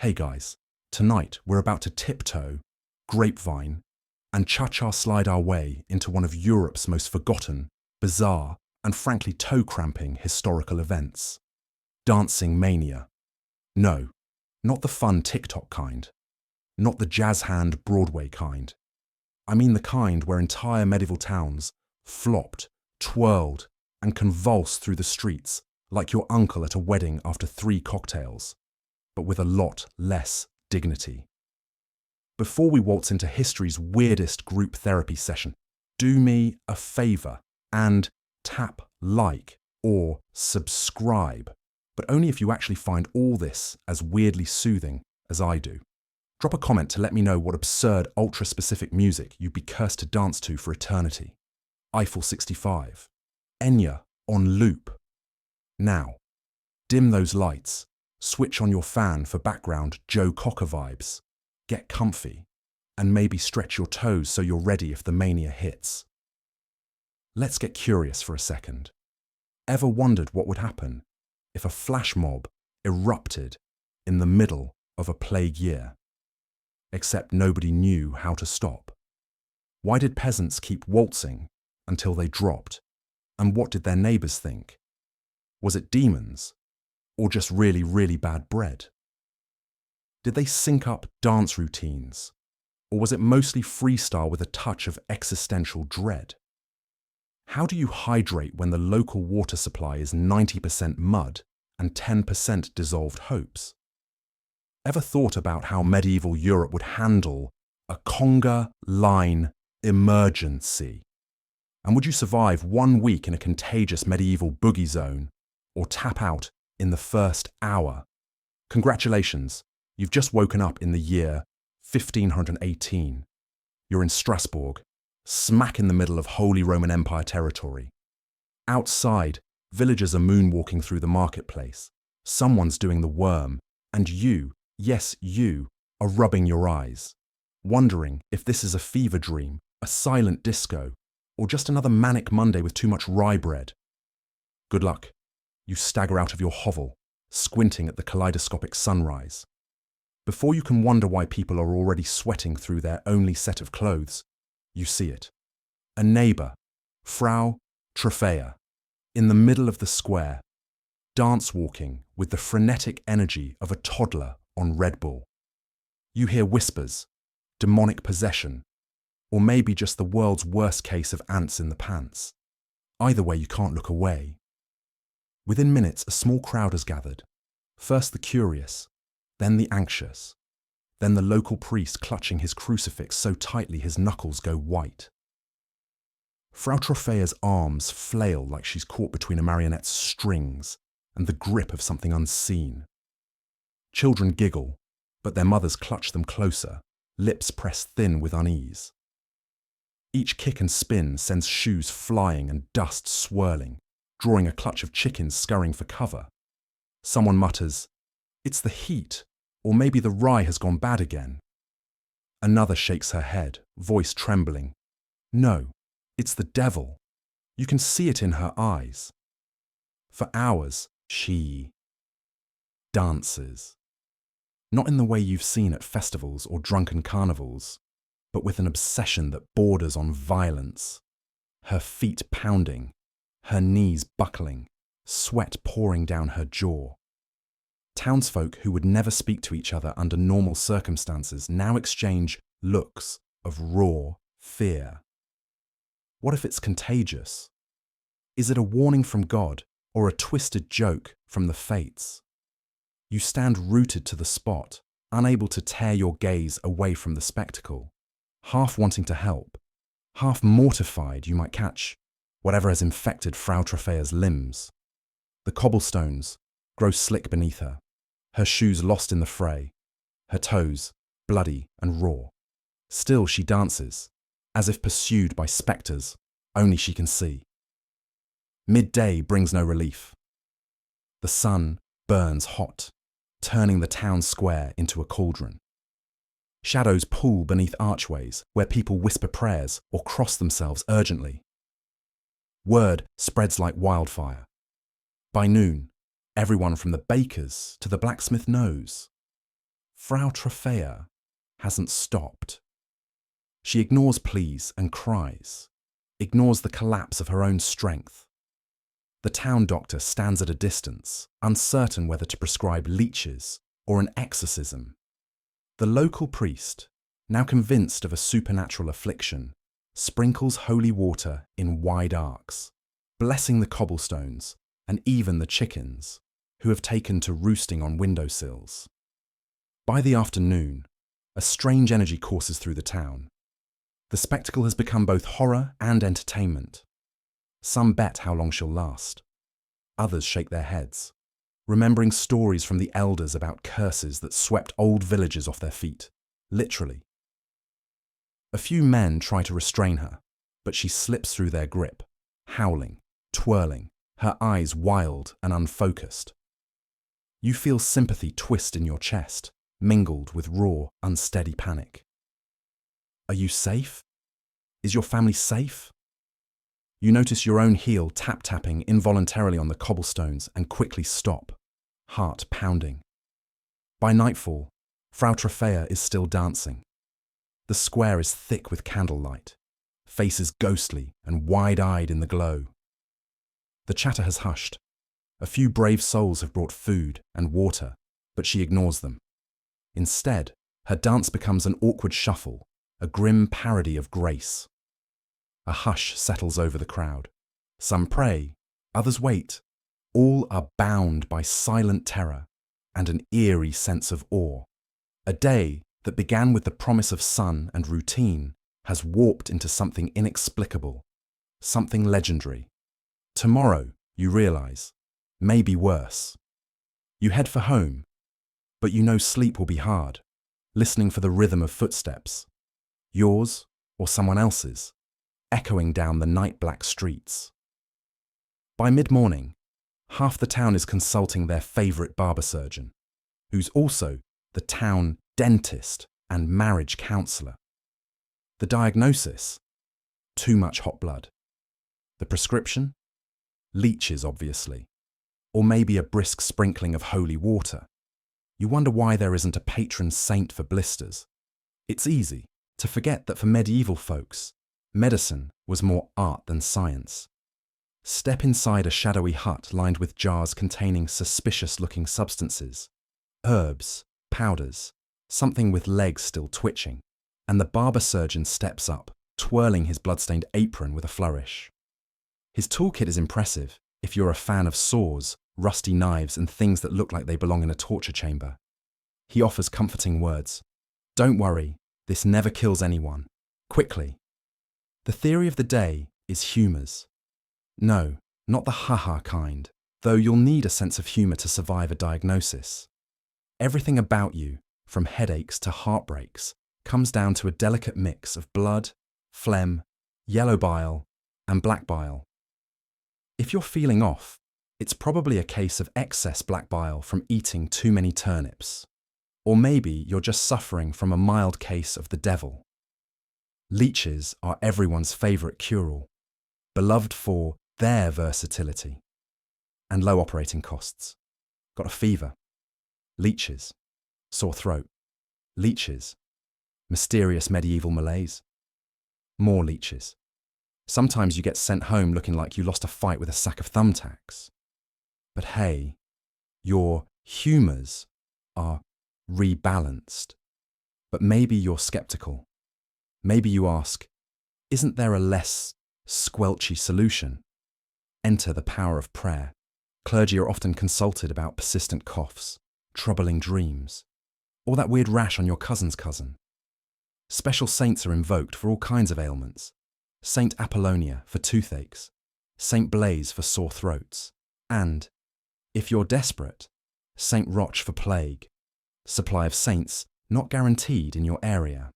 Hey guys, tonight we're about to tiptoe, grapevine, and cha-cha slide our way into one of Europe's most forgotten, bizarre, and frankly toe-cramping historical events. Dancing Mania. No, not the fun TikTok kind. Not the jazz hand Broadway kind. I mean the kind where entire medieval towns flopped, twirled, and convulsed through the streets like your uncle at a wedding after 3 cocktails, but with a lot less dignity. Before we waltz into history's weirdest group therapy session, do me a favor and tap like or subscribe, but only if you actually find all this as weirdly soothing as I do. Drop a comment to let me know what absurd ultra-specific music you'd be cursed to dance to for eternity. Eiffel 65. Enya on loop. Now, dim those lights, switch on your fan for background Joe Cocker vibes, get comfy, and maybe stretch your toes so you're ready if the mania hits. Let's get curious for a second. Ever wondered what would happen if a flash mob erupted in the middle of a plague year? Except nobody knew how to stop. Why did peasants keep waltzing until they dropped? And what did their neighbours think? Was it demons? Or just really, really bad bread? Did they sync up dance routines? Or was it mostly freestyle with a touch of existential dread? How do you hydrate when the local water supply is 90% mud and 10% dissolved hopes? Ever thought about how medieval Europe would handle a conga line emergency? And would you survive 1 week in a contagious medieval boogie zone or tap out in the first hour? Congratulations, you've just woken up in the year 1518. You're in Strasbourg, smack in the middle of Holy Roman Empire territory. Outside, villagers are moonwalking through the marketplace. Someone's doing the worm, and you, yes, you, are rubbing your eyes, wondering if this is a fever dream, a silent disco, or just another manic Monday with too much rye bread. Good luck. You stagger out of your hovel, squinting at the kaleidoscopic sunrise. Before you can wonder why people are already sweating through their only set of clothes, you see it. A neighbour, Frau Trophäa, in the middle of the square, dance-walking with the frenetic energy of a toddler on Red Bull. You hear whispers, demonic possession, or maybe just the world's worst case of ants in the pants. Either way, you can't look away. Within minutes, a small crowd has gathered. First the curious, then the anxious, then the local priest clutching his crucifix so tightly his knuckles go white. Frau Trophäa's arms flail like she's caught between a marionette's strings and the grip of something unseen. Children giggle, but their mothers clutch them closer, lips pressed thin with unease. Each kick and spin sends shoes flying and dust swirling, drawing a clutch of chickens scurrying for cover. Someone mutters, "It's the heat, or maybe the rye has gone bad again." Another shakes her head, voice trembling. "No, it's the devil. You can see it in her eyes." For hours, she dances. Not in the way you've seen at festivals or drunken carnivals, but with an obsession that borders on violence. Her feet pounding, her knees buckling, sweat pouring down her jaw. Townsfolk who would never speak to each other under normal circumstances now exchange looks of raw fear. What if it's contagious? Is it a warning from God or a twisted joke from the fates? You stand rooted to the spot, unable to tear your gaze away from the spectacle, half wanting to help, half mortified you might catch whatever has infected Frau Trophäa's limbs. The cobblestones grow slick beneath her, her shoes lost in the fray, her toes bloody and raw. Still she dances, as if pursued by spectres only she can see. Midday brings no relief. The sun burns hot, turning the town square into a cauldron. Shadows pool beneath archways where people whisper prayers or cross themselves urgently. Word spreads like wildfire. By noon, everyone from the baker's to the blacksmith knows. Frau Trophea hasn't stopped. She ignores pleas and cries, ignores the collapse of her own strength. The town doctor stands at a distance, uncertain whether to prescribe leeches or an exorcism. The local priest, now convinced of a supernatural affliction, sprinkles holy water in wide arcs, blessing the cobblestones and even the chickens, who have taken to roosting on windowsills. By the afternoon, a strange energy courses through the town. The spectacle has become both horror and entertainment. Some bet how long she'll last. Others shake their heads, remembering stories from the elders about curses that swept old villages off their feet, literally. A few men try to restrain her, but she slips through their grip, howling, twirling, her eyes wild and unfocused. You feel sympathy twist in your chest, mingled with raw, unsteady panic. Are you safe? Is your family safe? You notice your own heel tap-tapping involuntarily on the cobblestones and quickly stop, heart pounding. By nightfall, Frau Trophea is still dancing. The square is thick with candlelight, faces ghostly and wide-eyed in the glow. The chatter has hushed. A few brave souls have brought food and water, but she ignores them. Instead, her dance becomes an awkward shuffle, a grim parody of grace. A hush settles over the crowd. Some pray, others wait. All are bound by silent terror and an eerie sense of awe. A day that began with the promise of sun and routine has warped into something inexplicable, something legendary. Tomorrow, you realize, may be worse. You head for home, but you know sleep will be hard, listening for the rhythm of footsteps, yours or someone else's, echoing down the night-black streets. By mid-morning, half the town is consulting their favourite barber surgeon, who's also the town dentist and marriage counsellor. The diagnosis? Too much hot blood. The prescription? Leeches, obviously. Or maybe a brisk sprinkling of holy water. You wonder why there isn't a patron saint for blisters. It's easy to forget that for medieval folks, medicine was more art than science. Step inside a shadowy hut lined with jars containing suspicious-looking substances, herbs, powders, something with legs still twitching, and the barber surgeon steps up, twirling his blood-stained apron with a flourish. His toolkit is impressive if you're a fan of saws, rusty knives, and things that look like they belong in a torture chamber. He offers comforting words. Don't worry, this never kills anyone. Quickly. The theory of the day is humours. No, not the ha-ha kind, though you'll need a sense of humour to survive a diagnosis. Everything about you, from headaches to heartbreaks, comes down to a delicate mix of blood, phlegm, yellow bile, and black bile. If you're feeling off, it's probably a case of excess black bile from eating too many turnips. Or maybe you're just suffering from a mild case of the devil. Leeches are everyone's favourite cure-all, beloved for their versatility and low operating costs. Got a fever? Leeches. Sore throat? Leeches. Mysterious medieval malaise? More leeches. Sometimes you get sent home looking like you lost a fight with a sack of thumbtacks. But hey, your humours are rebalanced. But maybe you're sceptical. Maybe you ask, isn't there a less squelchy solution? Enter the power of prayer. Clergy are often consulted about persistent coughs, troubling dreams, or that weird rash on your cousin's cousin. Special saints are invoked for all kinds of ailments. Saint Apollonia for toothaches, Saint Blaise for sore throats, and, if you're desperate, Saint Roch for plague. Supply of saints not guaranteed in your area.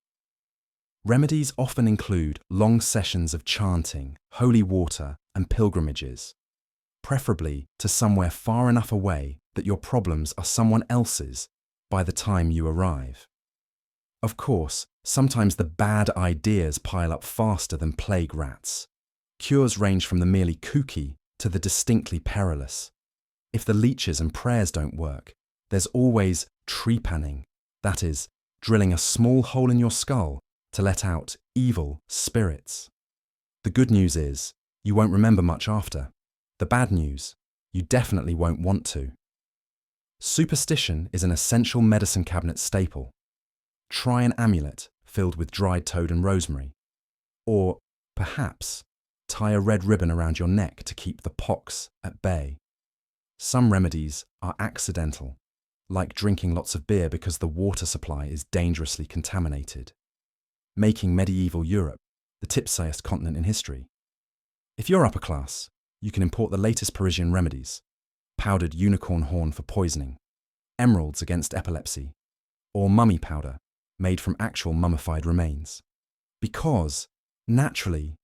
Remedies often include long sessions of chanting, holy water, and pilgrimages, preferably to somewhere far enough away that your problems are someone else's by the time you arrive. Of course, sometimes the bad ideas pile up faster than plague rats. Cures range from the merely kooky to the distinctly perilous. If the leeches and prayers don't work, there's always trepanning, That is, drilling a small hole in your skull to let out evil spirits. The good news is, you won't remember much after. The bad news, you definitely won't want to. Superstition is an essential medicine cabinet staple. Try an amulet filled with dried toad and rosemary. Or, perhaps, tie a red ribbon around your neck to keep the pox at bay. Some remedies are accidental, like drinking lots of beer because the water supply is dangerously contaminated, making medieval Europe the tipsiest continent in history. If you're upper class, you can import the latest Parisian remedies: powdered unicorn horn for poisoning, emeralds against epilepsy, or mummy powder made from actual mummified remains. Because, naturally,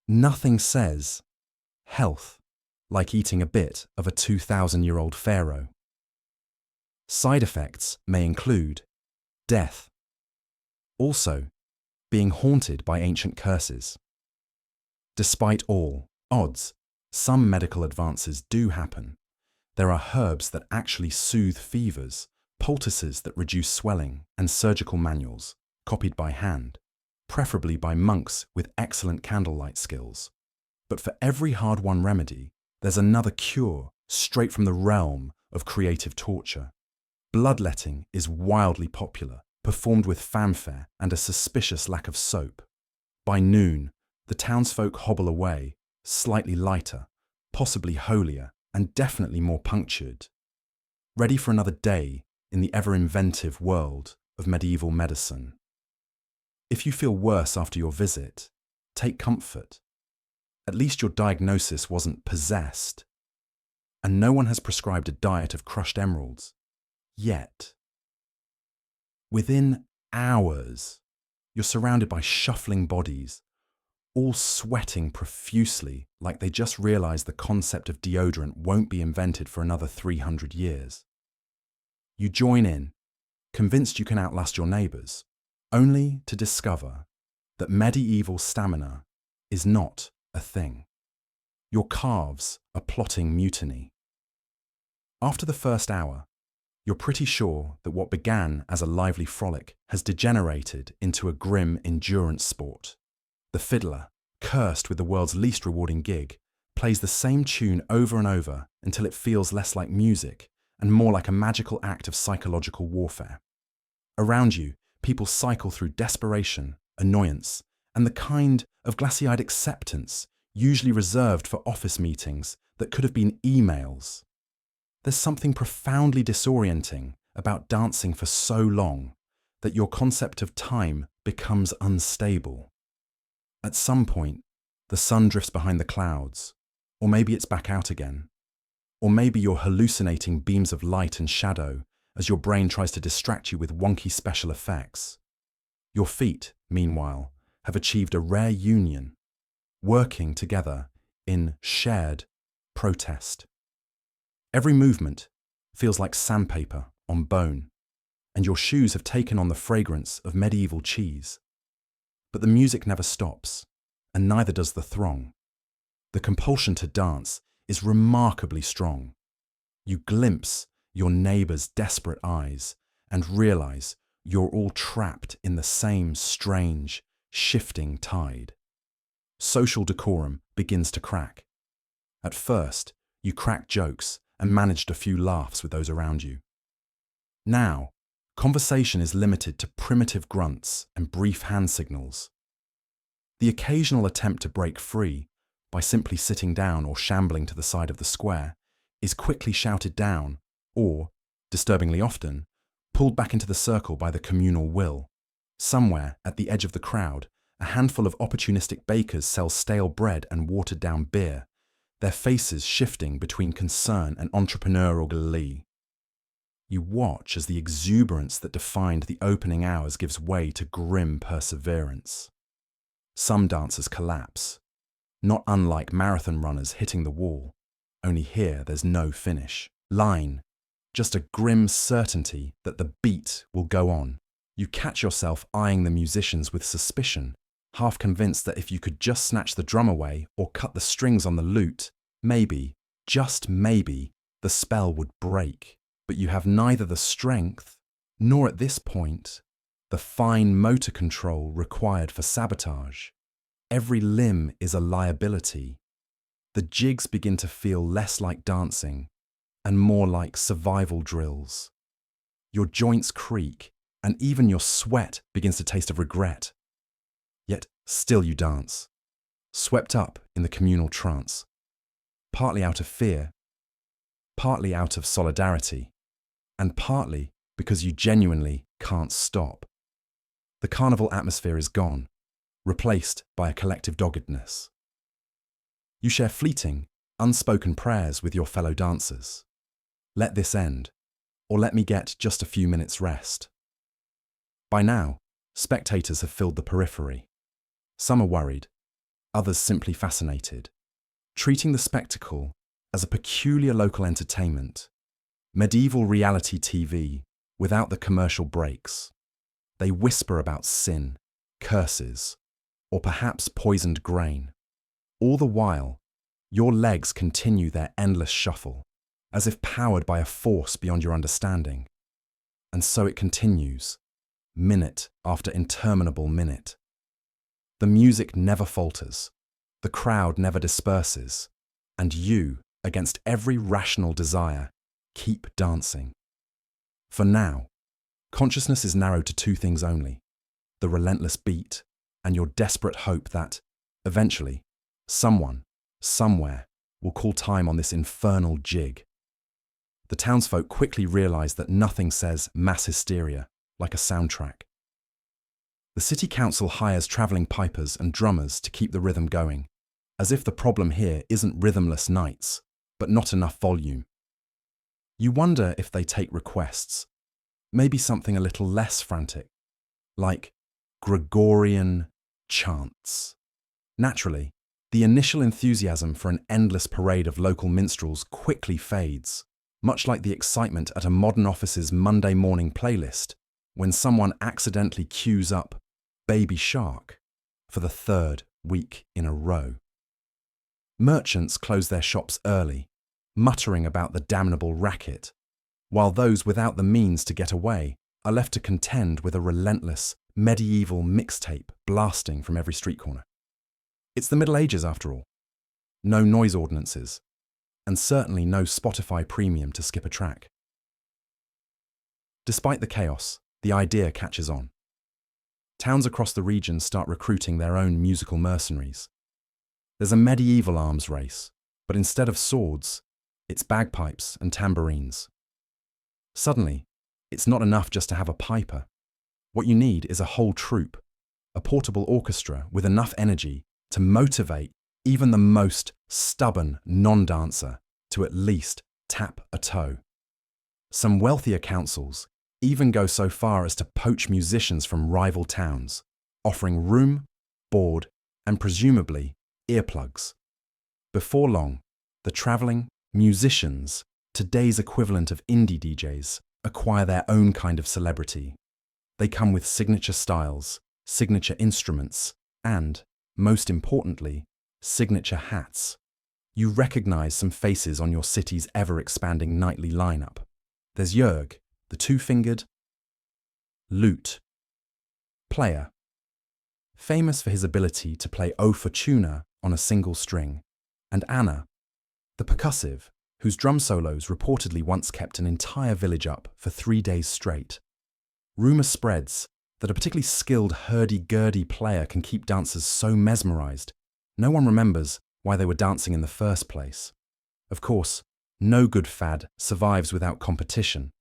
nothing says health like eating a bit of a 2,000-year-old pharaoh. Side effects may include death. Also, being haunted by ancient curses. Despite all odds, some medical advances do happen. There are herbs that actually soothe fevers, poultices that reduce swelling, and surgical manuals, copied by hand, preferably by monks with excellent candlelight skills. But for every hard-won remedy, there's another cure straight from the realm of creative torture. Bloodletting is wildly popular, performed with fanfare and a suspicious lack of soap. By noon, the townsfolk hobble away, slightly lighter, possibly holier, and definitely more punctured, ready for another day in the ever-inventive world of medieval medicine. If you feel worse after your visit, take comfort. At least your diagnosis wasn't possessed, and no one has prescribed a diet of crushed emeralds. Yet. Within hours, you're surrounded by shuffling bodies, all sweating profusely like they just realized the concept of deodorant won't be invented for another 300 years. You join in, convinced you can outlast your neighbors, only to discover that medieval stamina is not a thing. Your calves are plotting mutiny. After the first hour, you're pretty sure that what began as a lively frolic has degenerated into a grim endurance sport. The fiddler, cursed with the world's least rewarding gig, plays the same tune over and over until it feels less like music and more like a magical act of psychological warfare. Around you, people cycle through desperation, annoyance, and the kind of glassy-eyed acceptance usually reserved for office meetings that could have been emails. There's something profoundly disorienting about dancing for so long that your concept of time becomes unstable. At some point, the sun drifts behind the clouds, or maybe it's back out again. Or maybe you're hallucinating beams of light and shadow as your brain tries to distract you with wonky special effects. Your feet, meanwhile, have achieved a rare union, working together in shared protest. Every movement feels like sandpaper on bone, and your shoes have taken on the fragrance of medieval cheese. But the music never stops, and neither does the throng. The compulsion to dance is remarkably strong. You glimpse your neighbor's desperate eyes and realize you're all trapped in the same strange, shifting tide. Social decorum begins to crack. At first, you cracked jokes and managed a few laughs with those around you. Now, conversation is limited to primitive grunts and brief hand signals. The occasional attempt to break free by simply sitting down or shambling to the side of the square is quickly shouted down or, disturbingly often, pulled back into the circle by the communal will. Somewhere at the edge of the crowd, a handful of opportunistic bakers sell stale bread and watered-down beer, their faces shifting between concern and entrepreneurial glee. You watch as the exuberance that defined the opening hours gives way to grim perseverance. Some dancers collapse, not unlike marathon runners hitting the wall, only here there's no finish line, just a grim certainty that the beat will go on. You catch yourself eyeing the musicians with suspicion, half convinced that if you could just snatch the drum away or cut the strings on the lute, maybe, just maybe, the spell would break. But you have neither the strength nor at this point the fine motor control required for sabotage. Every limb is a liability. The jigs begin to feel less like dancing and more like survival drills. Your joints creak, and even your sweat begins to taste of regret. Yet still you dance, swept up in the communal trance, partly out of fear, partly out of solidarity, and partly because you genuinely can't stop. The carnival atmosphere is gone, replaced by a collective doggedness. You share fleeting, unspoken prayers with your fellow dancers. Let this end, or let me get just a few minutes rest. By now, spectators have filled the periphery. Some are worried, others simply fascinated, treating the spectacle as a peculiar local entertainment, medieval reality TV without the commercial breaks. They whisper about sin, curses, or perhaps poisoned grain. All the while, your legs continue their endless shuffle, as if powered by a force beyond your understanding. And so it continues, minute after interminable minute. The music never falters, the crowd never disperses, and you, against every rational desire, keep dancing. For now, consciousness is narrowed to two things only: the relentless beat and your desperate hope that, eventually, someone, somewhere, will call time on this infernal jig. The townsfolk quickly realize that nothing says mass hysteria like a soundtrack. The city council hires travelling pipers and drummers to keep the rhythm going, as if the problem here isn't rhythmless nights, but not enough volume. You wonder if they take requests, maybe something a little less frantic, like Gregorian chants. Naturally, the initial enthusiasm for an endless parade of local minstrels quickly fades, much like the excitement at a modern office's Monday morning playlist when someone accidentally cues up Baby Shark for the third week in a row. Merchants close their shops early, muttering about the damnable racket, while those without the means to get away are left to contend with a relentless, medieval mixtape blasting from every street corner. It's the Middle Ages, after all. No noise ordinances, and certainly no Spotify Premium to skip a track. Despite the chaos, the idea catches on. Towns across the region start recruiting their own musical mercenaries. There's a medieval arms race, but instead of swords, it's bagpipes and tambourines. Suddenly, it's not enough just to have a piper. What you need is a whole troupe, a portable orchestra with enough energy to motivate even the most stubborn non-dancer to at least tap a toe. Some wealthier councils even go so far as to poach musicians from rival towns, offering room, board, and presumably earplugs. Before long, the travelling musicians, today's equivalent of indie DJs, acquire their own kind of celebrity. They come with signature styles, signature instruments, and, most importantly, signature hats. You recognise some faces on your city's ever-expanding nightly lineup. There's Jörg, the two-fingered lute player, famous for his ability to play O Fortuna on a single string, and Anna, the percussive, whose drum solos reportedly once kept an entire village up for 3 days straight. Rumour spreads that a particularly skilled hurdy-gurdy player can keep dancers so mesmerised, no one remembers why they were dancing in the first place. Of course, no good fad survives without competition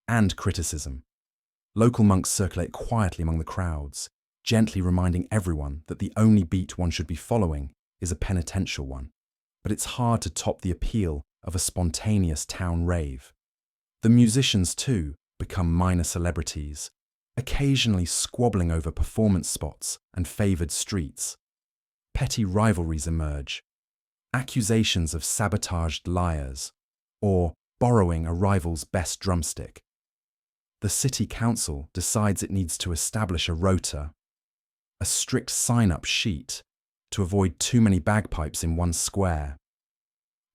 and criticism. Local monks circulate quietly among the crowds, gently reminding everyone that the only beat one should be following is a penitential one. But it's hard to top the appeal of a spontaneous town rave. The musicians, too, become minor celebrities, occasionally squabbling over performance spots and favoured streets. Petty rivalries emerge, accusations of sabotaged lyres, or borrowing a rival's best drumstick. The city council decides it needs to establish a rota, a strict sign-up sheet, to avoid too many bagpipes in one square.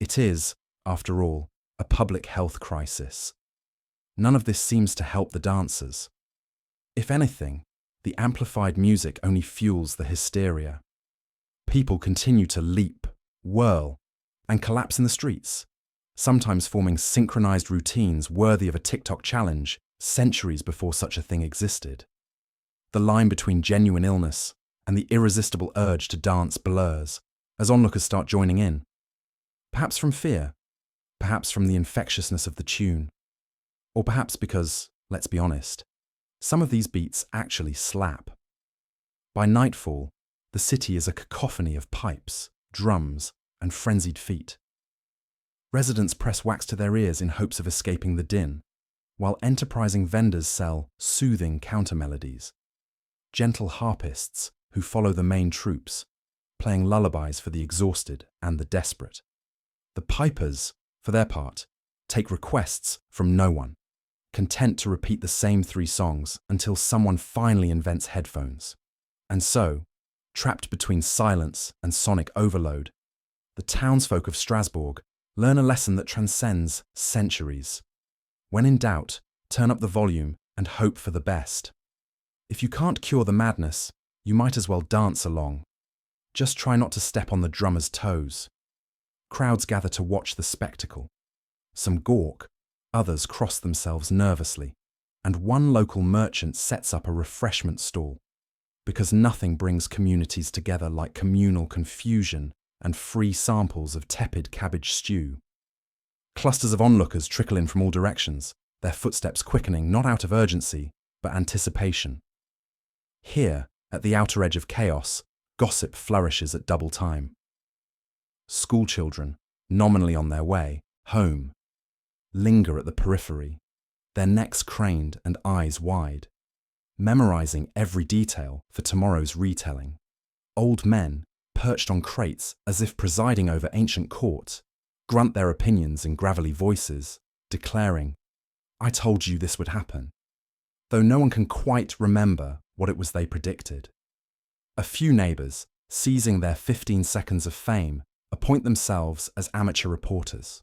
It is, after all, a public health crisis. None of this seems to help the dancers. If anything, the amplified music only fuels the hysteria. People continue to leap, whirl, and collapse in the streets, sometimes forming synchronized routines worthy of a TikTok challenge centuries before such a thing existed. The line between genuine illness and the irresistible urge to dance blurs as onlookers start joining in. Perhaps from fear, perhaps from the infectiousness of the tune, or perhaps because, let's be honest, some of these beats actually slap. By nightfall, the city is a cacophony of pipes, drums, and frenzied feet. Residents press wax to their ears in hopes of escaping the din, while enterprising vendors sell soothing counter-melodies. Gentle harpists who follow the main troops, playing lullabies for the exhausted and the desperate. The pipers, for their part, take requests from no one, content to repeat the same 3 songs until someone finally invents headphones. And so, trapped between silence and sonic overload, the townsfolk of Strasbourg learn a lesson that transcends centuries. When in doubt, turn up the volume and hope for the best. If you can't cure the madness, you might as well dance along. Just try not to step on the drummer's toes. Crowds gather to watch the spectacle. Some gawk, others cross themselves nervously, and one local merchant sets up a refreshment stall, because nothing brings communities together like communal confusion and free samples of tepid cabbage stew. Clusters of onlookers trickle in from all directions, their footsteps quickening not out of urgency, but anticipation. Here, at the outer edge of chaos, gossip flourishes at double time. Schoolchildren, nominally on their way home, linger at the periphery, their necks craned and eyes wide, memorizing every detail for tomorrow's retelling. Old men, perched on crates as if presiding over ancient court, grunt their opinions in gravelly voices, declaring, "I told you this would happen," though no one can quite remember what it was they predicted. A few neighbours, seizing their 15 seconds of fame, appoint themselves as amateur reporters.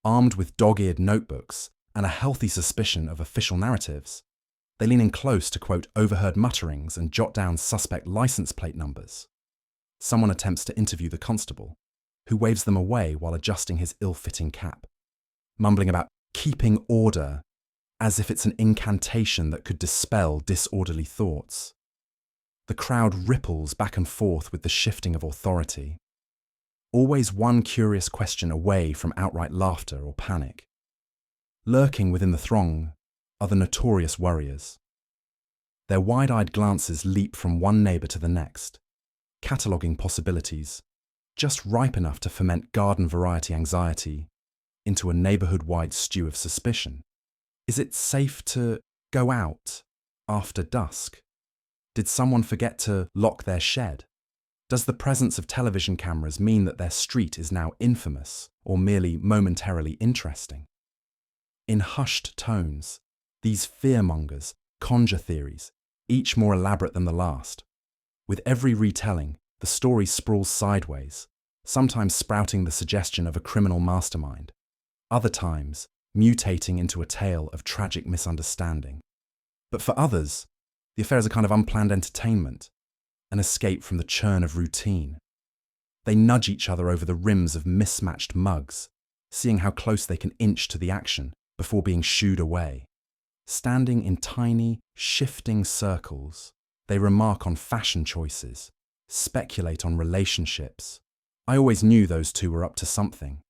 Armed with dog-eared notebooks and a healthy suspicion of official narratives, they lean in close to quote overheard mutterings and jot down suspect license plate numbers. Someone attempts to interview the constable, who waves them away while adjusting his ill-fitting cap, mumbling about keeping order, as if it's an incantation that could dispel disorderly thoughts. The crowd ripples back and forth with the shifting of authority, always one curious question away from outright laughter or panic. Lurking within the throng are the notorious worriers. Their wide-eyed glances leap from one neighbour to the next, cataloguing possibilities, just ripe enough to ferment garden-variety anxiety into a neighbourhood-wide stew of suspicion. Is it safe to go out after dusk? Did someone forget to lock their shed? Does the presence of television cameras mean that their street is now infamous or merely momentarily interesting? In hushed tones, these fearmongers conjure theories, each more elaborate than the last. With every retelling, the story sprawls sideways, sometimes sprouting the suggestion of a criminal mastermind, other times mutating into a tale of tragic misunderstanding. But for others, the affair is a kind of unplanned entertainment, an escape from the churn of routine. They nudge each other over the rims of mismatched mugs, seeing how close they can inch to the action before being shooed away. Standing in tiny, shifting circles, they remark on fashion choices, speculate on relationships. I always knew those two were up to something,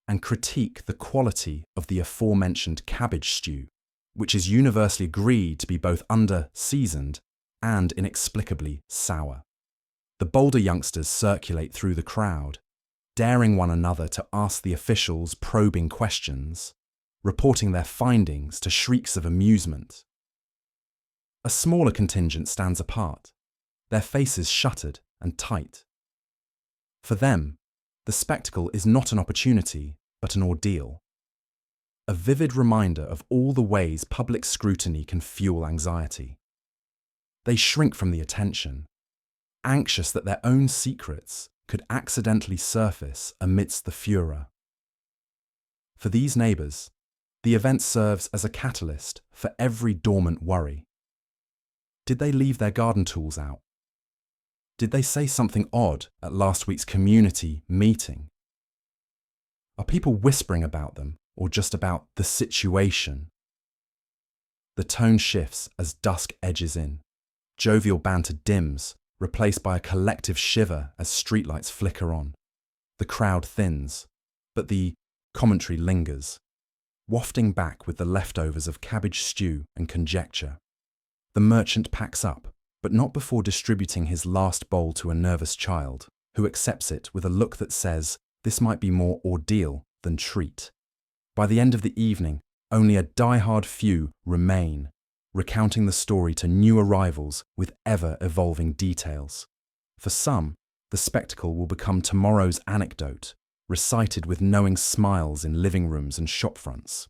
and critique the quality of the aforementioned cabbage stew, which is universally agreed to be both under-seasoned and inexplicably sour. The bolder youngsters circulate through the crowd, daring one another to ask the officials probing questions, reporting their findings to shrieks of amusement. A smaller contingent stands apart, their faces shuttered and tight. For them, the spectacle is not an opportunity, but an ordeal. A vivid reminder of all the ways public scrutiny can fuel anxiety. They shrink from the attention, anxious that their own secrets could accidentally surface amidst the furor. For these neighbours, The event serves as a catalyst for every dormant worry. Did they leave their garden tools out? Did they say something odd at last week's community meeting? Are people whispering about them or just about the situation? The tone shifts as dusk edges in. Jovial banter dims, replaced by a collective shiver as streetlights flicker on. The crowd thins, but the commentary lingers, wafting back with the leftovers of cabbage stew and conjecture. The merchant packs up, but not before distributing his last bowl to a nervous child, who accepts it with a look that says this might be more ordeal than treat. By the end of the evening, only a die-hard few remain, recounting the story to new arrivals with ever-evolving details. For some, the spectacle will become tomorrow's anecdote, recited with knowing smiles in living rooms and shop fronts.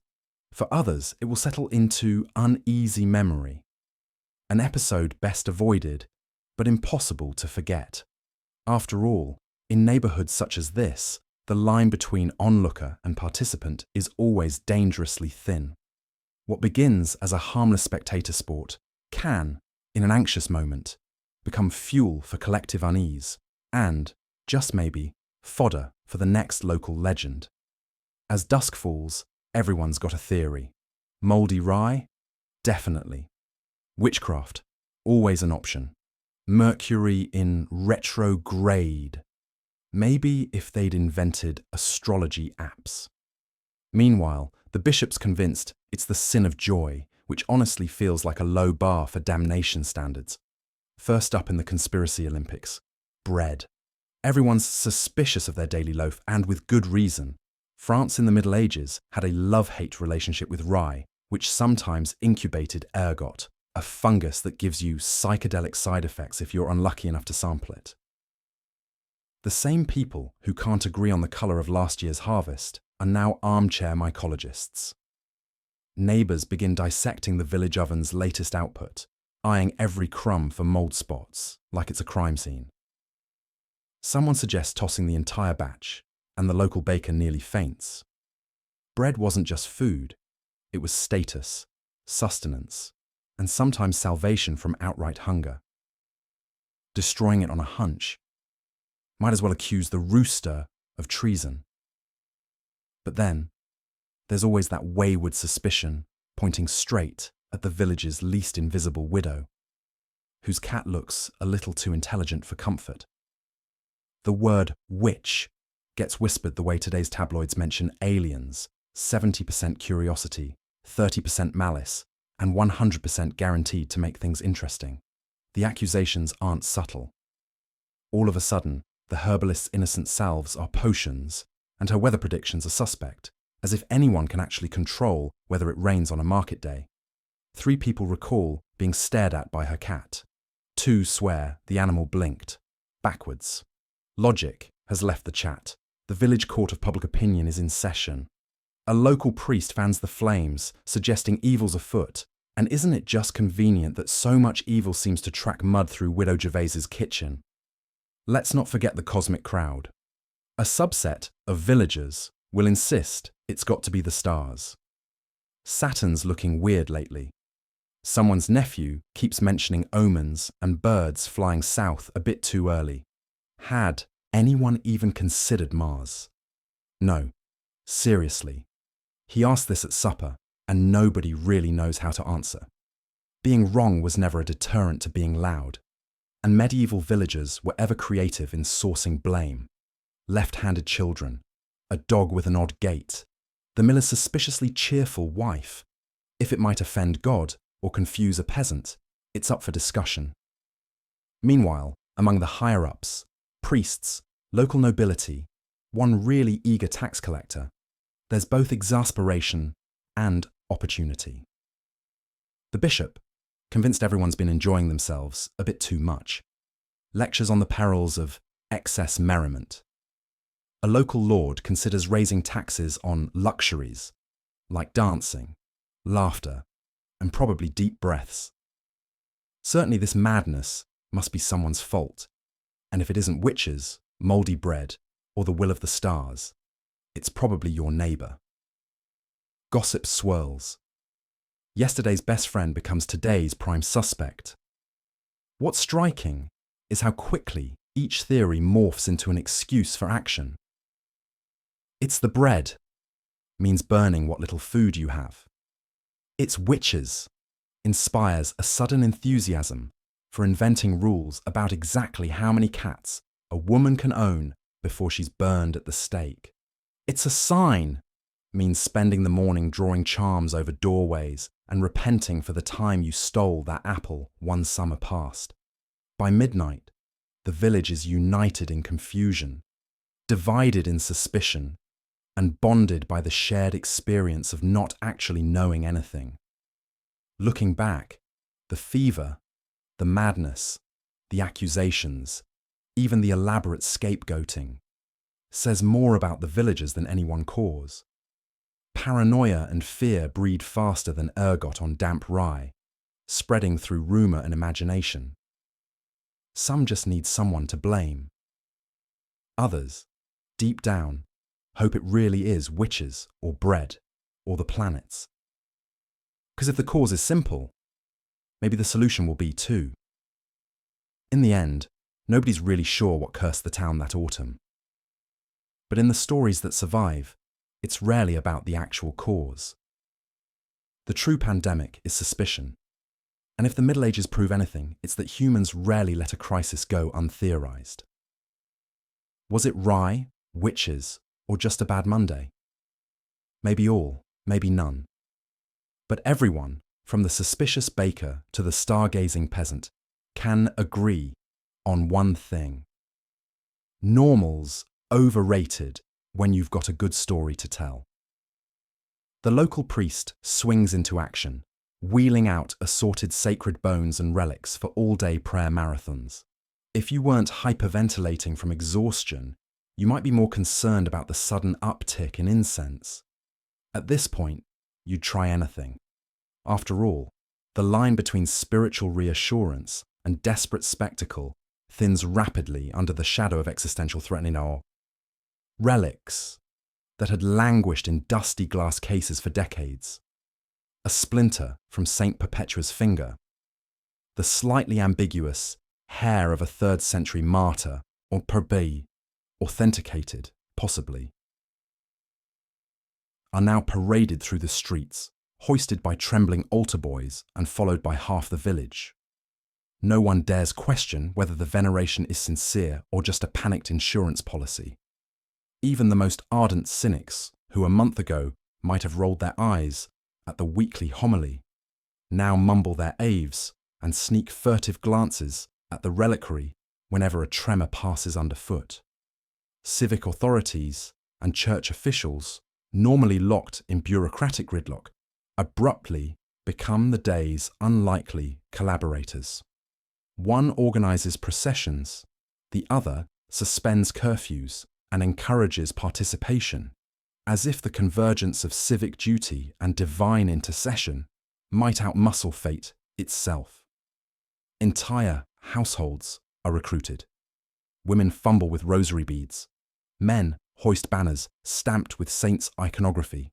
For others, it will settle into uneasy memory, an episode best avoided, but impossible to forget. After all, in neighbourhoods such as this, the line between onlooker and participant is always dangerously thin. What begins as a harmless spectator sport can, in an anxious moment, become fuel for collective unease and, just maybe, fodder for the next local legend. As dusk falls, everyone's got a theory. Mouldy rye? Definitely. Witchcraft? Always an option. Mercury in retrograde? Maybe if they'd invented astrology apps. Meanwhile, the bishop's convinced it's the sin of joy, which honestly feels like a low bar for damnation standards. First up in the conspiracy Olympics, bread. Everyone's suspicious of their daily loaf, and with good reason. France in the Middle Ages had a love-hate relationship with rye, which sometimes incubated ergot, a fungus that gives you psychedelic side effects if you're unlucky enough to sample it. The same people who can't agree on the colour of last year's harvest are now armchair mycologists. Neighbours begin dissecting the village oven's latest output, eyeing every crumb for mould spots, like it's a crime scene. Someone suggests tossing the entire batch, and the local baker nearly faints. Bread wasn't just food, it was status, sustenance, and sometimes salvation from outright hunger. Destroying it on a hunch might as well accuse the rooster of treason. But then, there's always that wayward suspicion pointing straight at the village's least invisible widow, whose cat looks a little too intelligent for comfort. The word witch gets whispered the way today's tabloids mention aliens, 70% curiosity, 30% malice, and 100% guaranteed to make things interesting. The accusations aren't subtle. All of a sudden, the herbalist's innocent salves are potions, and her weather predictions are suspect, as if anyone can actually control whether it rains on a market day. 3 people recall being stared at by her cat. 2 swear the animal blinked, backwards. Logic has left the chat. The village court of public opinion is in session. A local priest fans the flames, suggesting evil's afoot, and isn't it just convenient that so much evil seems to track mud through Widow Gervais's kitchen? Let's not forget the cosmic crowd. A subset of villagers will insist it's got to be the stars. Saturn's looking weird lately. Someone's nephew keeps mentioning omens and birds flying south a bit too early. Had anyone even considered Mars? No, seriously. He asked this at supper, and nobody really knows how to answer. Being wrong was never a deterrent to being loud, and medieval villagers were ever creative in sourcing blame. Left-handed children, a dog with an odd gait, the miller's suspiciously cheerful wife. If it might offend God or confuse a peasant, it's up for discussion. Meanwhile, among the higher-ups, priests, local nobility, one really eager tax collector, there's both exasperation and opportunity. The bishop, convinced everyone's been enjoying themselves a bit too much, lectures on the perils of excess merriment. A local lord considers raising taxes on luxuries, like dancing, laughter, and probably deep breaths. Certainly this madness must be someone's fault, and if it isn't witches, mouldy bread, or the will of the stars, it's probably your neighbour. Gossip swirls. Yesterday's best friend becomes today's prime suspect. What's striking is how quickly each theory morphs into an excuse for action. It's the bread, means burning what little food you have. It's witches, inspires a sudden enthusiasm for inventing rules about exactly how many cats a woman can own before she's burned at the stake. It's a sign, means spending the morning drawing charms over doorways and repenting for the time you stole that apple one summer past. By midnight, the village is united in confusion, divided in suspicion, and bonded by the shared experience of not actually knowing anything. Looking back, the fever, the madness, the accusations, even the elaborate scapegoating, says more about the villagers than any one cause. Paranoia and fear breed faster than ergot on damp rye, spreading through rumour and imagination. Some just need someone to blame. Others, deep down, hope it really is witches or bread or the planets. Because if the cause is simple, maybe the solution will be too. In the end, nobody's really sure what cursed the town that autumn. But in the stories that survive, it's rarely about the actual cause. The true pandemic is suspicion. And if the Middle Ages prove anything, it's that humans rarely let a crisis go untheorized. Was it rye, witches, or just a bad Monday? Maybe all, maybe none. But everyone, from the suspicious baker to the stargazing peasant, can agree on one thing. Normal's overrated when you've got a good story to tell. The local priest swings into action, wheeling out assorted sacred bones and relics for all-day prayer marathons. If you weren't hyperventilating from exhaustion, you might be more concerned about the sudden uptick in incense. At this point, you'd try anything. After all, the line between spiritual reassurance and desperate spectacle thins rapidly under the shadow of existential threatening awe. Relics that had languished in dusty glass cases for decades. A splinter from St. Perpetua's finger. The slightly ambiguous hair of a 3rd century martyr, or perbe, authenticated, possibly, are now paraded through the streets, hoisted by trembling altar boys and followed by half the village. No one dares question whether the veneration is sincere or just a panicked insurance policy. Even the most ardent cynics, who a month ago might have rolled their eyes at the weekly homily, now mumble their aves and sneak furtive glances at the reliquary whenever a tremor passes underfoot. Civic authorities and church officials, normally locked in bureaucratic gridlock, abruptly become the day's unlikely collaborators. One organises processions, the other suspends curfews and encourages participation, as if the convergence of civic duty and divine intercession might outmuscle fate itself. Entire households are recruited. Women fumble with rosary beads. Men hoist banners stamped with saints' iconography.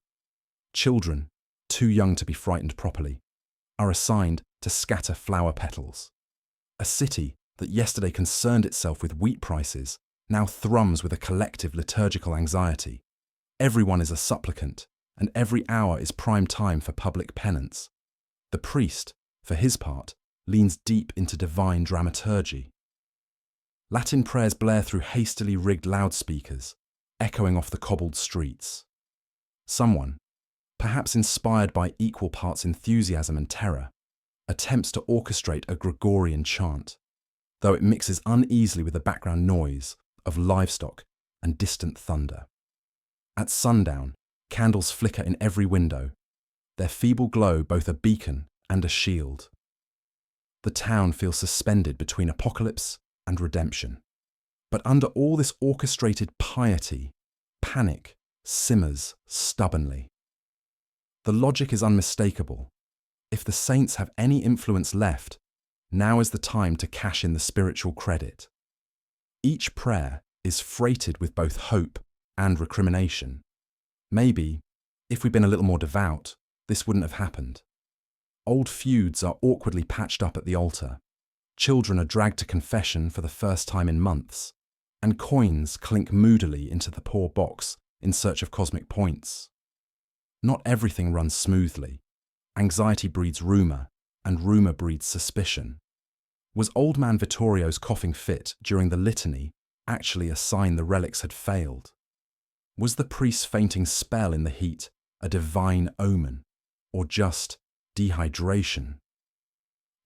Children, too young to be frightened properly, are assigned to scatter flower petals. A city that yesterday concerned itself with wheat prices now thrums with a collective liturgical anxiety. Everyone is a supplicant, and every hour is prime time for public penance. The priest, for his part, leans deep into divine dramaturgy. Latin prayers blare through hastily rigged loudspeakers, echoing off the cobbled streets. Someone, perhaps inspired by equal parts enthusiasm and terror, attempts to orchestrate a Gregorian chant, though it mixes uneasily with the background noise of livestock and distant thunder. At sundown, candles flicker in every window, their feeble glow both a beacon and a shield. The town feels suspended between apocalypse and redemption. But under all this orchestrated piety, panic simmers stubbornly. The logic is unmistakable. If the saints have any influence left, now is the time to cash in the spiritual credit. Each prayer is freighted with both hope and recrimination. Maybe, If we'd been a little more devout, this wouldn't have happened. Old feuds are awkwardly patched up at the altar. Children are dragged to confession for the first time in months, and coins clink moodily into the poor box in search of cosmic points. Not everything runs smoothly. Anxiety breeds rumour, and rumour breeds suspicion. Was old man Vittorio's coughing fit during the litany actually a sign the relics had failed? Was the priest's fainting spell in the heat a divine omen, or just dehydration?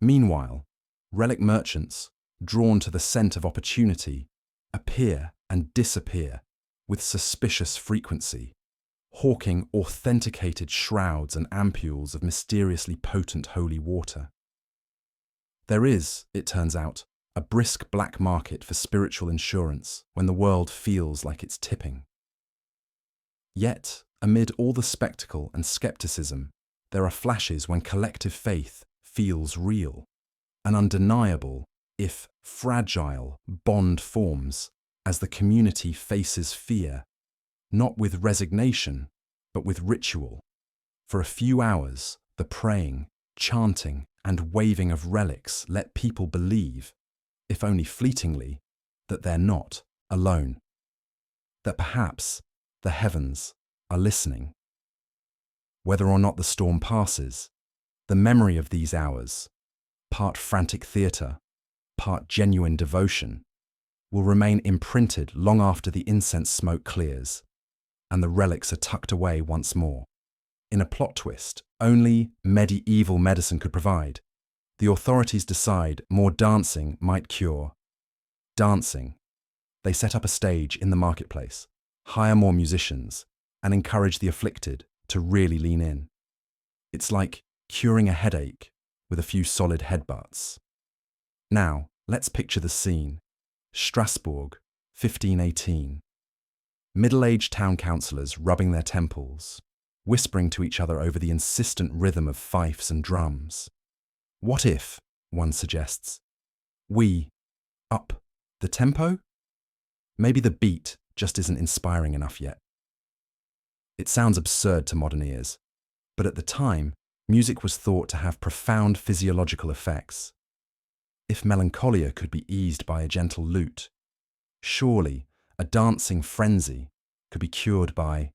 Meanwhile, relic merchants, drawn to the scent of opportunity, appear and disappear with suspicious frequency, hawking authenticated shrouds and ampules of mysteriously potent holy water. There is, it turns out, a brisk black market for spiritual insurance when the world feels like it's tipping. Yet, amid all the spectacle and skepticism, there are flashes when collective faith feels real. An undeniable, if fragile, bond forms as the community faces fear, not with resignation, but with ritual. For a few hours, the praying, chanting, and waving of relics let people believe, if only fleetingly, that they're not alone. That perhaps the heavens are listening. Whether or not the storm passes, the memory of these hours, part frantic theatre, part genuine devotion, will remain imprinted long after the incense smoke clears and the relics are tucked away once more. In a plot twist only medieval medicine could provide, the authorities decide more dancing might cure. Dancing. They set up a stage in the marketplace, hire more musicians, and encourage the afflicted to really lean in. It's like curing a headache with a few solid headbutts. Now, let's picture the scene. Strasbourg, 1518. Middle-aged town councillors rubbing their temples, whispering to each other over the insistent rhythm of fifes and drums. What if, one suggests, we up the tempo? Maybe the beat just isn't inspiring enough yet. It sounds absurd to modern ears, but at the time, music was thought to have profound physiological effects. If melancholia could be eased by a gentle lute, surely a dancing frenzy could be cured by,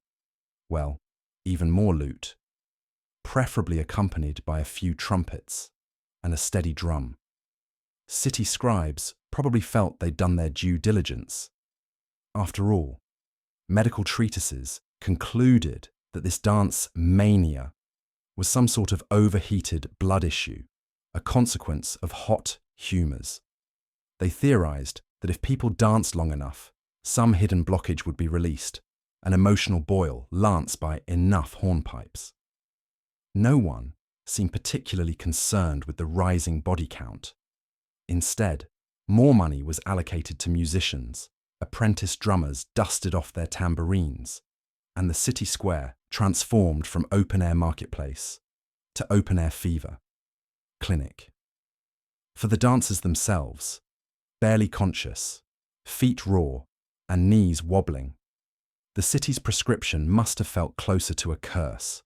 well, even more lute, preferably accompanied by a few trumpets and a steady drum. City scribes probably felt they'd done their due diligence. After all, medical treatises concluded that this dance mania was some sort of overheated blood issue, a consequence of hot humours. They theorised that if people danced long enough, some hidden blockage would be released, an emotional boil lanced by enough hornpipes. No one seemed particularly concerned with the rising body count. Instead, more money was allocated to musicians, apprentice drummers dusted off their tambourines, and the city square transformed from open-air marketplace to open-air fever clinic. For the dancers themselves, barely conscious, feet raw, and knees wobbling, the city's prescription must have felt closer to a curse.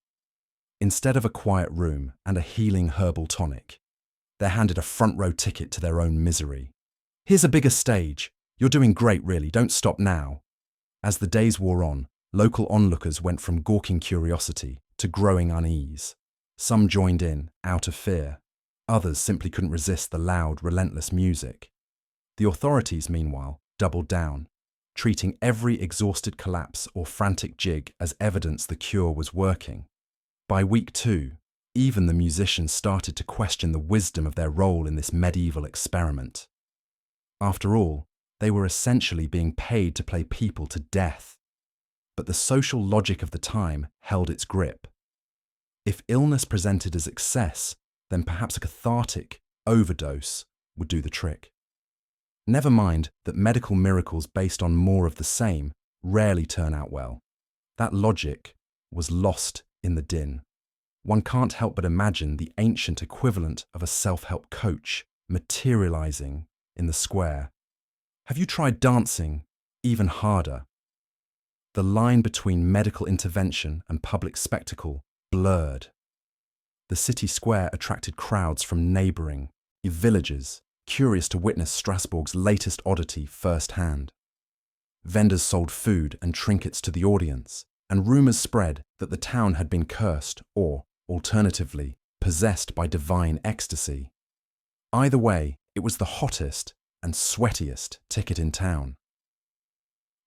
Instead of a quiet room and a healing herbal tonic, they're handed a front-row ticket to their own misery. Here's a bigger stage. You're doing great, really. Don't stop now. As the days wore on, local onlookers went from gawking curiosity to growing unease. Some joined in, out of fear. Others simply couldn't resist the loud, relentless music. The authorities, meanwhile, doubled down, treating every exhausted collapse or frantic jig as evidence the cure was working. By week 2, even the musicians started to question the wisdom of their role in this medieval experiment. After all, they were essentially being paid to play people to death. But the social logic of the time held its grip. If illness presented as excess, then perhaps a cathartic overdose would do the trick. Never mind that medical miracles based on more of the same rarely turn out well. That logic was lost in the din. One can't help but imagine the ancient equivalent of a self-help coach materializing in the square. Have you tried dancing even harder? The line between medical intervention and public spectacle blurred. The city square attracted crowds from neighbouring villages, curious to witness Strasbourg's latest oddity firsthand. Vendors sold food and trinkets to the audience, and rumours spread that the town had been cursed or, alternatively, possessed by divine ecstasy. Either way, it was the hottest and sweatiest ticket in town.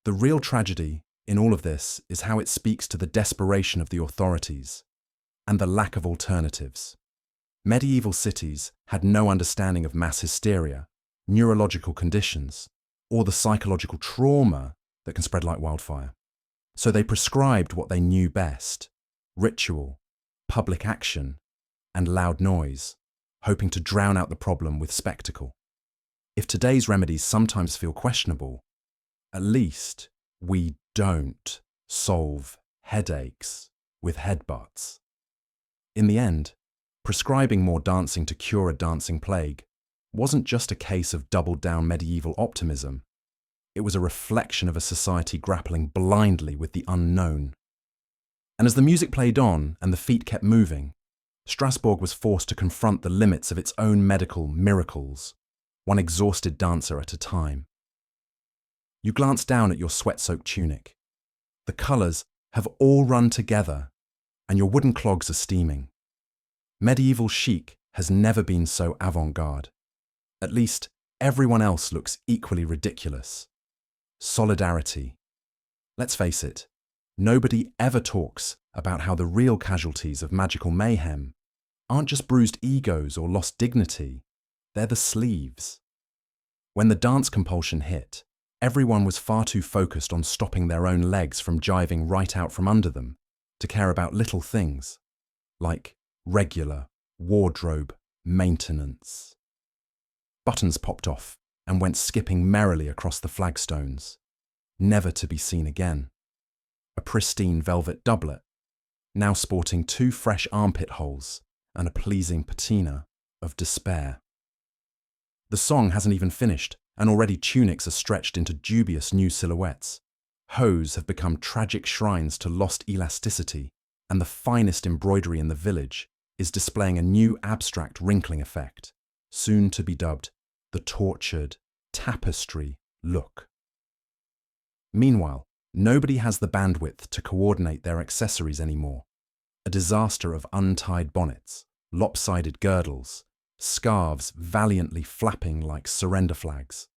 The real tragedy in all of this is how it speaks to the desperation of the authorities and the lack of alternatives. Medieval cities had no understanding of mass hysteria, neurological conditions, or the psychological trauma that can spread like wildfire. So they prescribed what they knew best: ritual, public action, and loud noise, hoping to drown out the problem with spectacle. If today's remedies sometimes feel questionable, at least we don't solve headaches with headbutts. In the end, prescribing more dancing to cure a dancing plague wasn't just a case of doubled-down medieval optimism. It was a reflection of a society grappling blindly with the unknown. And as the music played on and the feet kept moving, Strasbourg was forced to confront the limits of its own medical miracles, one exhausted dancer at a time. You glance down at your sweat-soaked tunic. The colours have all run together, and your wooden clogs are steaming. Medieval chic has never been so avant-garde. At least, everyone else looks equally ridiculous. Solidarity. Let's face it, nobody ever talks about how the real casualties of magical mayhem aren't just bruised egos or lost dignity, they're the sleeves. When the dance compulsion hit, everyone was far too focused on stopping their own legs from jiving right out from under them to care about little things, like regular wardrobe maintenance. Buttons popped off and went skipping merrily across the flagstones, never to be seen again. A pristine velvet doublet, now sporting 2 fresh armpit holes and a pleasing patina of despair. The song hasn't even finished, and already tunics are stretched into dubious new silhouettes. Hose have become tragic shrines to lost elasticity, and the finest embroidery in the village is displaying a new abstract wrinkling effect, soon to be dubbed the tortured tapestry look. Meanwhile, nobody has the bandwidth to coordinate their accessories anymore. A disaster of untied bonnets, lopsided girdles, scarves valiantly flapping like surrender flags.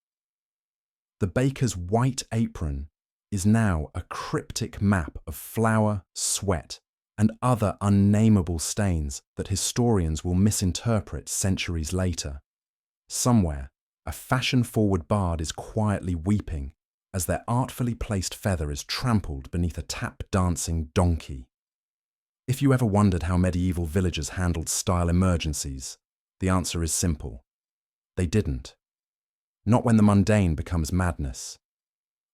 The baker's white apron is now a cryptic map of flour, sweat, and other unnameable stains that historians will misinterpret centuries later. Somewhere, a fashion-forward bard is quietly weeping as their artfully placed feather is trampled beneath a tap-dancing donkey. If you ever wondered how medieval villagers handled style emergencies, the answer is simple. They didn't. Not when the mundane becomes madness.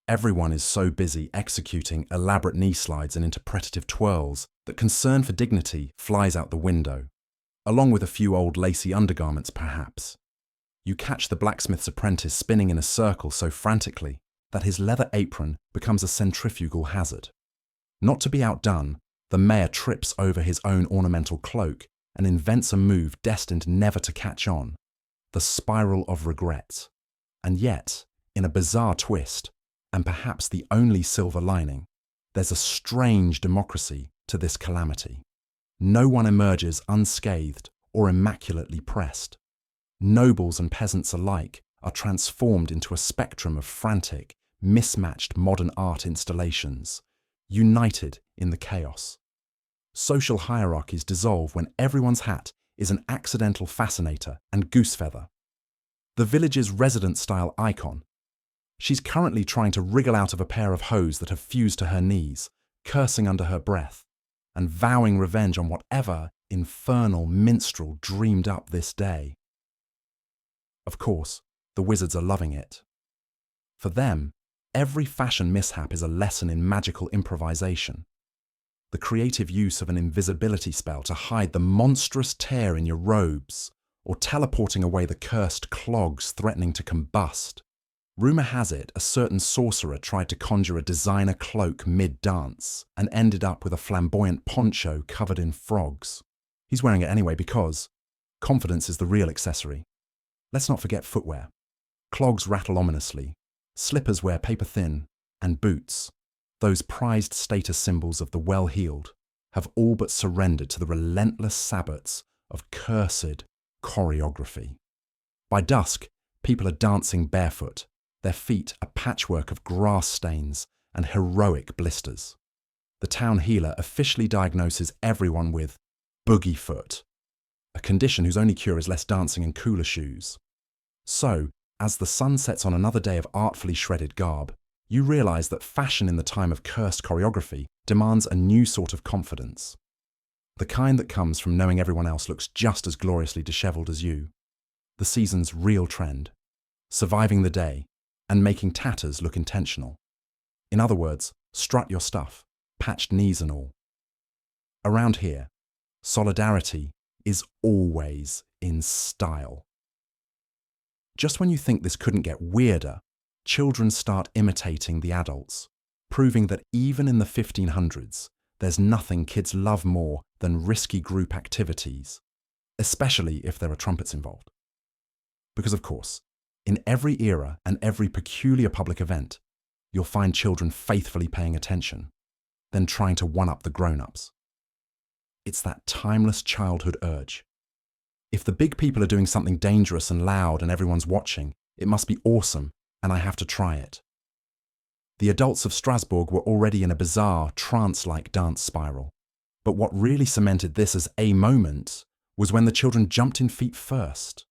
Everyone is so busy executing elaborate knee slides and interpretative twirls that concern for dignity flies out the window, along with a few old lacy undergarments perhaps. You catch the blacksmith's apprentice spinning in a circle so frantically that his leather apron becomes a centrifugal hazard. Not to be outdone, the mayor trips over his own ornamental cloak and invents a move destined never to catch on, the spiral of regret. And yet, in a bizarre twist, and perhaps the only silver lining, there's a strange democracy to this calamity. No one emerges unscathed or immaculately pressed. Nobles and peasants alike are transformed into a spectrum of frantic, mismatched modern art installations, united in the chaos. Social hierarchies dissolve when everyone's hat is an accidental fascinator and goose feather. The village's resident-style icon. She's currently trying to wriggle out of a pair of hose that have fused to her knees, cursing under her breath, and vowing revenge on whatever infernal minstrel dreamed up this day. Of course, the wizards are loving it. For them, every fashion mishap is a lesson in magical improvisation. The creative use of an invisibility spell to hide the monstrous tear in your robes, or teleporting away the cursed clogs threatening to combust. Rumour has it a certain sorcerer tried to conjure a designer cloak mid-dance and ended up with a flamboyant poncho covered in frogs. He's wearing it anyway because confidence is the real accessory. Let's not forget footwear. Clogs rattle ominously, slippers wear paper thin, and boots, those prized status symbols of the well-heeled, have all but surrendered to the relentless sabbats of cursed choreography. By dusk, people are dancing barefoot, their feet a patchwork of grass stains and heroic blisters. The town healer officially diagnoses everyone with boogie foot, a condition whose only cure is less dancing and cooler shoes. So, as the sun sets on another day of artfully shredded garb, you realise that fashion in the time of cursed choreography demands a new sort of confidence. The kind that comes from knowing everyone else looks just as gloriously dishevelled as you. The season's real trend. Surviving the day and making tatters look intentional. In other words, strut your stuff, patched knees and all. Around here, solidarity is always in style. Just when you think this couldn't get weirder, children start imitating the adults, proving that even in the 1500s, there's nothing kids love more than risky group activities, especially if there are trumpets involved. Because of course, in every era and every peculiar public event, you'll find children faithfully paying attention, then trying to one-up the grown-ups. It's that timeless childhood urge. If the big people are doing something dangerous and loud and everyone's watching, it must be awesome, and I have to try it. The adults of Strasbourg were already in a bizarre, trance-like dance spiral. But what really cemented this as a moment was when the children jumped in feet first.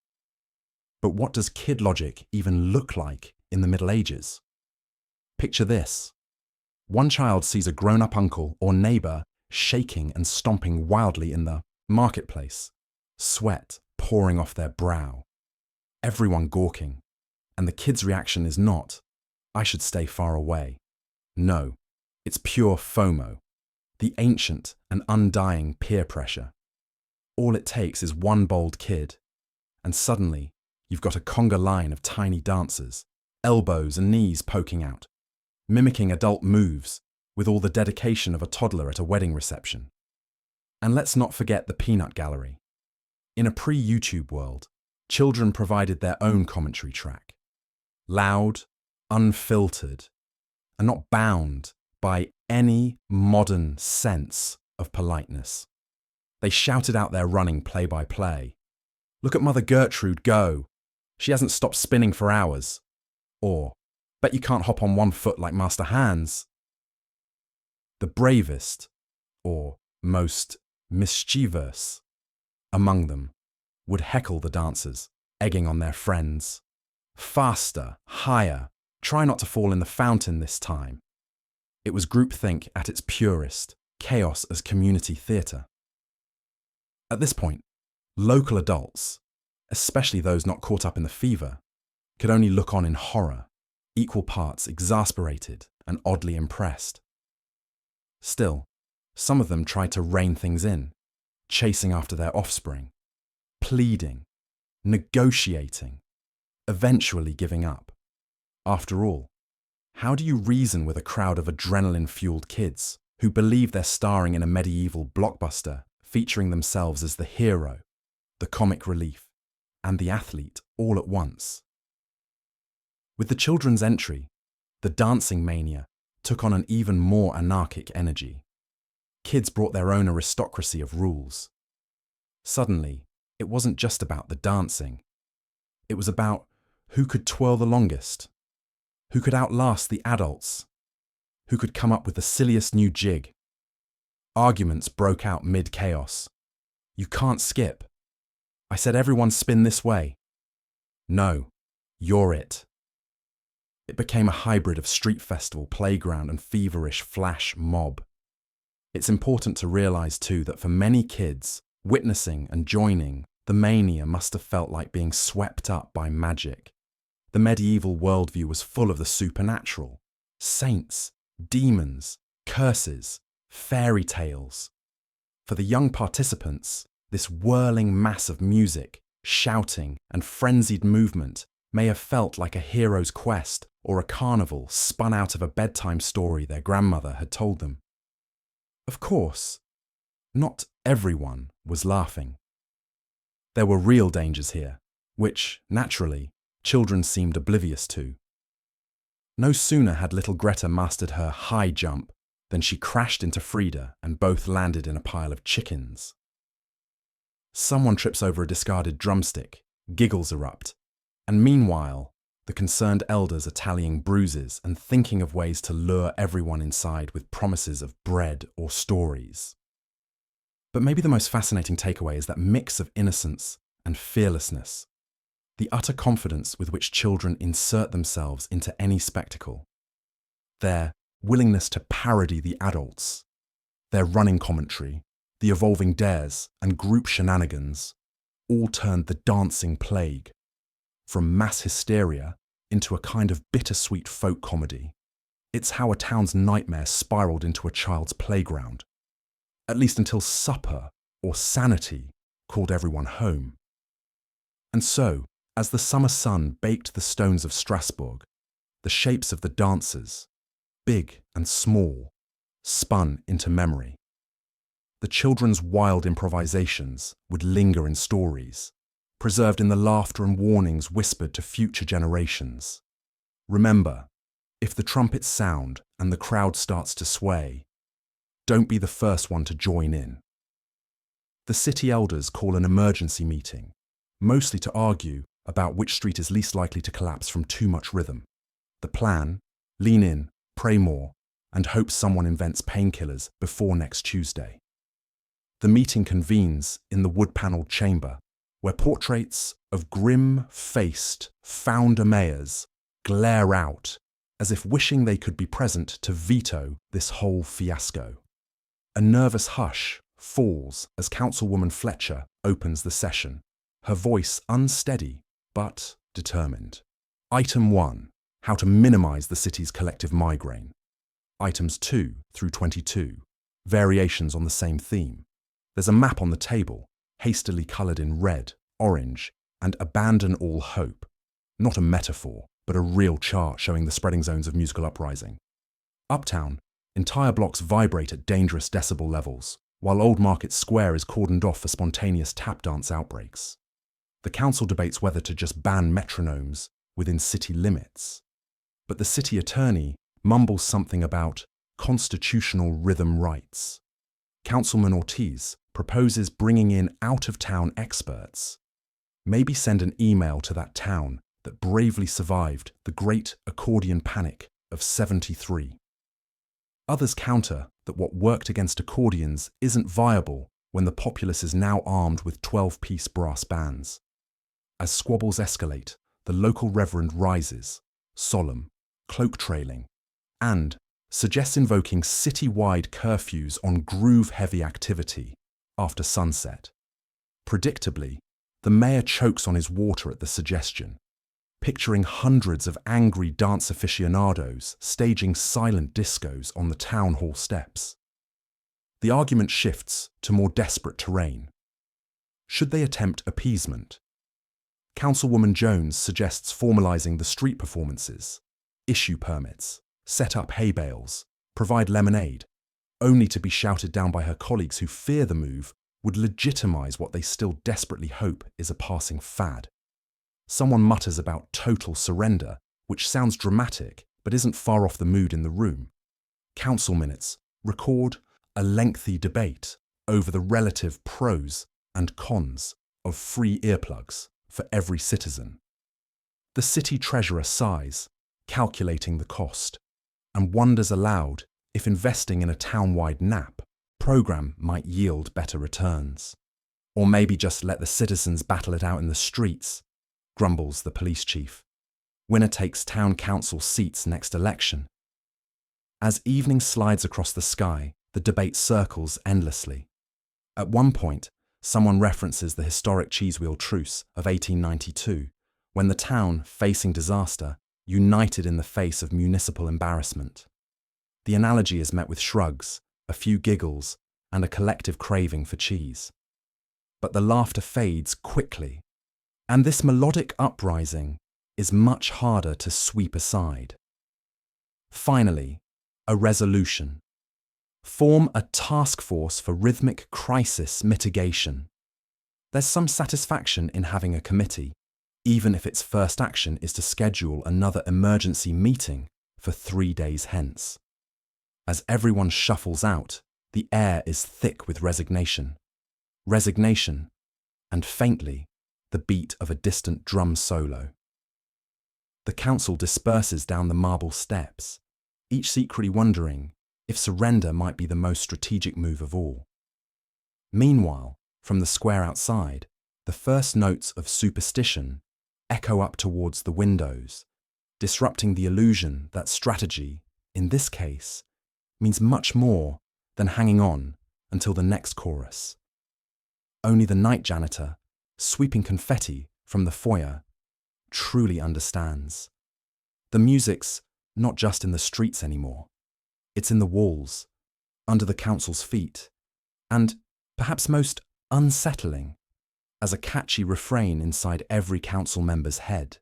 But what does kid logic even look like in the Middle Ages? Picture this. One child sees a grown-up uncle or neighbour shaking and stomping wildly in the marketplace, sweat pouring off their brow, everyone gawking, and the kid's reaction is not, I should stay far away. No, it's pure FOMO, the ancient and undying peer pressure. All it takes is one bold kid, and suddenly you've got a conga line of tiny dancers, elbows and knees poking out, mimicking adult moves with all the dedication of a toddler at a wedding reception. And let's not forget the peanut gallery. In a pre-YouTube world, children provided their own commentary track. Loud, unfiltered, and not bound by any modern sense of politeness. They shouted out their running play-by-play. Look at Mother Gertrude go. She hasn't stopped spinning for hours. Or, bet you can't hop on one foot like Master Hans. The bravest, or most mischievous, among them would heckle the dancers, egging on their friends. Faster, higher, try not to fall in the fountain this time. It was groupthink at its purest, chaos as community theatre. At this point, local adults, especially those not caught up in the fever, could only look on in horror, equal parts exasperated and oddly impressed. Still, some of them tried to rein things in, chasing after their offspring, pleading, negotiating, eventually giving up. After all, how do you reason with a crowd of adrenaline-fueled kids who believe they're starring in a medieval blockbuster featuring themselves as the hero, the comic relief, and the athlete all at once? With the children's entry, the dancing mania took on an even more anarchic energy. Kids brought their own aristocracy of rules. Suddenly, it wasn't just about the dancing. It was about who could twirl the longest, who could outlast the adults, who could come up with the silliest new jig. Arguments broke out mid-chaos. You can't skip. I said everyone spin this way. No, you're it. It became a hybrid of street festival, playground, and feverish flash mob. It's important to realise too that for many kids, witnessing and joining the mania must have felt like being swept up by magic. The medieval worldview was full of the supernatural, saints, demons, curses, fairy tales. For the young participants, this whirling mass of music, shouting, and frenzied movement may have felt like a hero's quest or a carnival spun out of a bedtime story their grandmother had told them. Of course, not everyone was laughing. There were real dangers here, which, naturally, children seemed oblivious to. No sooner had little Greta mastered her high jump than she crashed into Frida and both landed in a pile of chickens. Someone trips over a discarded drumstick, giggles erupt, and meanwhile, the concerned elders are tallying bruises and thinking of ways to lure everyone inside with promises of bread or stories. But maybe the most fascinating takeaway is that mix of innocence and fearlessness, the utter confidence with which children insert themselves into any spectacle, their willingness to parody the adults, their running commentary, the evolving dares and group shenanigans, all turned the dancing plague from mass hysteria into a kind of bittersweet folk comedy. It's how a town's nightmare spiraled into a child's playground, at least until supper or sanity called everyone home. And so, as the summer sun baked the stones of Strasbourg, the shapes of the dancers, big and small, spun into memory. The children's wild improvisations would linger in stories, preserved in the laughter and warnings whispered to future generations. Remember, if the trumpets sound and the crowd starts to sway, don't be the first one to join in. The city elders call an emergency meeting, mostly to argue about which street is least likely to collapse from too much rhythm. The plan: lean in, pray more, and hope someone invents painkillers before next Tuesday. The meeting convenes in the wood-panelled chamber, where portraits of grim-faced founder mayors glare out as if wishing they could be present to veto this whole fiasco. A nervous hush falls as Councilwoman Fletcher opens the session, her voice unsteady but determined. Item 1. How to minimize the city's collective migraine. Items 2 through 22. Variations on the same theme. There's a map on the table, hastily coloured in red, orange, and abandon all hope. Not a metaphor, but a real chart showing the spreading zones of musical uprising. Uptown, entire blocks vibrate at dangerous decibel levels, while Old Market Square is cordoned off for spontaneous tap dance outbreaks. The council debates whether to just ban metronomes within city limits. But the city attorney mumbles something about constitutional rhythm rights. Councilman Ortiz proposes bringing in out-of-town experts. Maybe send an email to that town that bravely survived the Great Accordion Panic of '73. Others counter that what worked against accordions isn't viable when the populace is now armed with 12-piece brass bands. As squabbles escalate, the local reverend rises, solemn, cloak-trailing, and suggests invoking city-wide curfews on groove-heavy activity after sunset. Predictably, the mayor chokes on his water at the suggestion, picturing hundreds of angry dance aficionados staging silent discos on the town hall steps. The argument shifts to more desperate terrain. Should they attempt appeasement? Councilwoman Jones suggests formalising the street performances, issue permits, set up hay bales, provide lemonade, only to be shouted down by her colleagues who fear the move would legitimise what they still desperately hope is a passing fad. Someone mutters about total surrender, which sounds dramatic but isn't far off the mood in the room. Council minutes record a lengthy debate over the relative pros and cons of free earplugs for every citizen. The city treasurer sighs, calculating the cost, and wonders aloud if investing in a town-wide nap program might yield better returns. Or maybe just let the citizens battle it out in the streets, grumbles the police chief. Winner takes town council seats next election. As evening slides across the sky, the debate circles endlessly. At one point, someone references the historic cheese wheel truce of 1892, when the town, facing disaster, united in the face of municipal embarrassment. The analogy is met with shrugs, a few giggles, and a collective craving for cheese. But the laughter fades quickly, and this melodic uprising is much harder to sweep aside. Finally, a resolution. Form a task force for rhythmic crisis mitigation. There's some satisfaction in having a committee, even if its first action is to schedule another emergency meeting for 3 days hence. As everyone shuffles out, the air is thick with resignation. Resignation, and faintly, the beat of a distant drum solo. The council disperses down the marble steps, each secretly wondering if surrender might be the most strategic move of all. Meanwhile, from the square outside, the first notes of superstition echo up towards the windows, disrupting the illusion that strategy, in this case, means much more than hanging on until the next chorus. Only the night janitor, sweeping confetti from the foyer, truly understands. The music's not just in the streets anymore. It's in the walls, under the council's feet, and, perhaps most unsettling, as a catchy refrain inside every council member's head.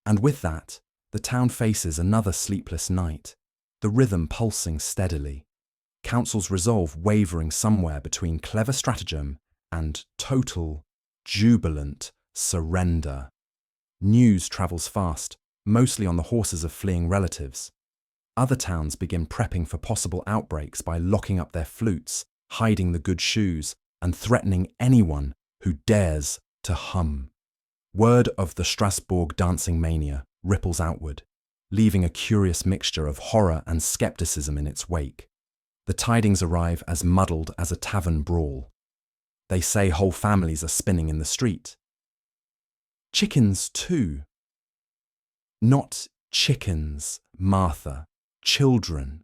And with that, the town faces another sleepless night, the rhythm pulsing steadily, council's resolve wavering somewhere between clever stratagem and total, jubilant surrender. News travels fast, mostly on the horses of fleeing relatives. Other towns begin prepping for possible outbreaks by locking up their flutes, hiding the good shoes, and threatening anyone who dares to hum. Word of the Strasbourg dancing mania ripples outward, leaving a curious mixture of horror and skepticism in its wake. The tidings arrive as muddled as a tavern brawl. They say whole families are spinning in the street. Chickens, too. Not chickens, Martha. Children.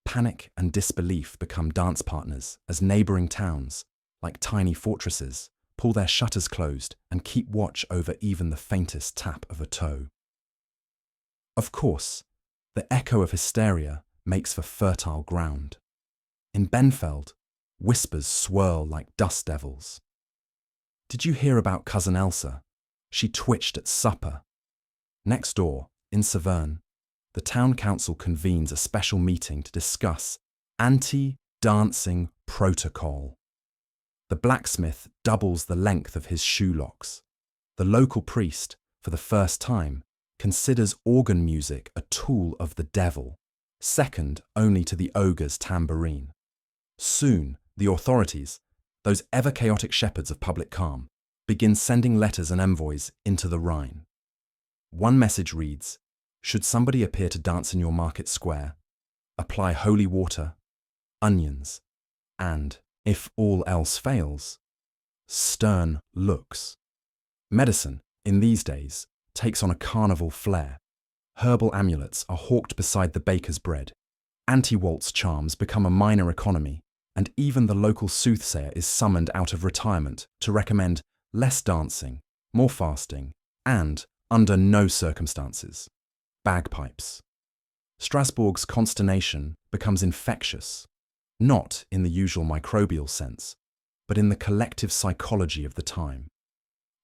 Panic and disbelief become dance partners as neighbouring towns, like tiny fortresses, pull their shutters closed and keep watch over even the faintest tap of a toe. Of course, the echo of hysteria makes for fertile ground. In Benfeld, whispers swirl like dust devils. Did you hear about Cousin Elsa? She twitched at supper. Next door, in Saverne, the town council convenes a special meeting to discuss anti-dancing protocol. The blacksmith doubles the length of his shoe locks. The local priest, for the first time, considers organ music a tool of the devil, second only to the ogre's tambourine. Soon, the authorities, those ever-chaotic shepherds of public calm, begin sending letters and envoys into the Rhine. One message reads, "Should somebody appear to dance in your market square, apply holy water, onions, and, if all else fails, stern looks." Medicine, in these days, takes on a carnival flair. Herbal amulets are hawked beside the baker's bread. Anti-waltz charms become a minor economy, and even the local soothsayer is summoned out of retirement to recommend less dancing, more fasting, and, under no circumstances, bagpipes. Strasbourg's consternation becomes infectious, not in the usual microbial sense, but in the collective psychology of the time.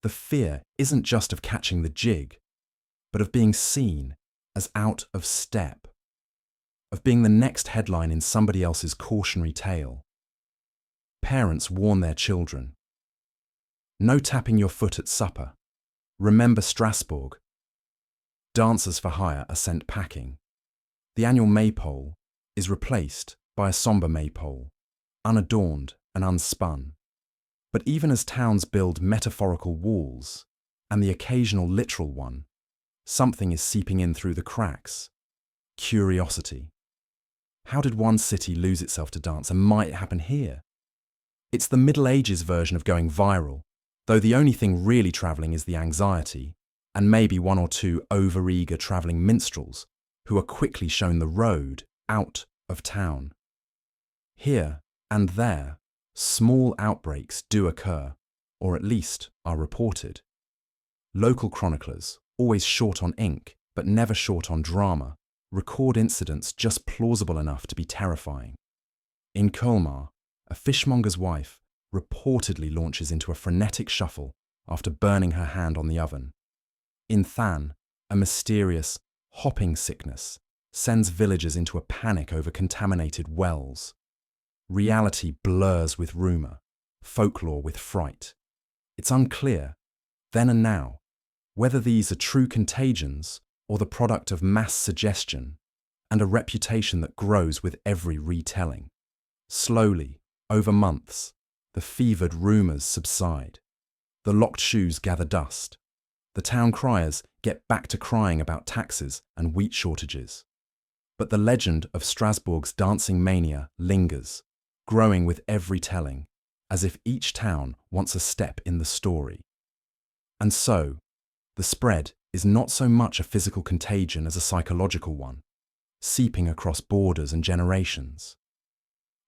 The fear isn't just of catching the jig, but of being seen as out of step, of being the next headline in somebody else's cautionary tale. Parents warn their children. No tapping your foot at supper. Remember Strasbourg. Dancers for hire are sent packing. The annual maypole is replaced by a sombre maypole, unadorned and unspun. But even as towns build metaphorical walls, and the occasional literal one, something is seeping in through the cracks. Curiosity. How did one city lose itself to dance, and might it happen here? It's the Middle Ages version of going viral, though the only thing really travelling is the anxiety, and maybe one or two over-eager travelling minstrels who are quickly shown the road out of town. Here and there, small outbreaks do occur, or at least are reported. Local chroniclers, always short on ink but never short on drama, record incidents just plausible enough to be terrifying. In Colmar, a fishmonger's wife reportedly launches into a frenetic shuffle after burning her hand on the oven. In Than, a mysterious, hopping sickness sends villagers into a panic over contaminated wells. Reality blurs with rumour, folklore with fright. It's unclear, then and now, whether these are true contagions or the product of mass suggestion and a reputation that grows with every retelling. Slowly, over months, the fevered rumours subside. The locked shoes gather dust. The town criers get back to crying about taxes and wheat shortages. But the legend of Strasbourg's dancing mania lingers, growing with every telling, as if each town wants a step in the story. And so, the spread is not so much a physical contagion as a psychological one, seeping across borders and generations.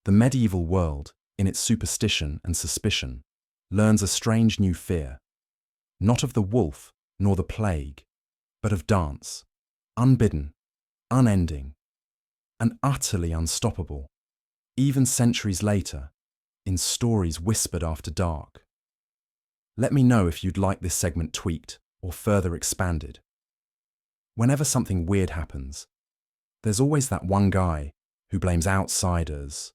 The medieval world, in its superstition and suspicion, learns a strange new fear, not of the wolf nor the plague, but of dance, unbidden, unending, and utterly unstoppable, even centuries later, in stories whispered after dark. Let me know if you'd like this segment tweaked or further expanded. Whenever something weird happens, there's always that one guy who blames outsiders.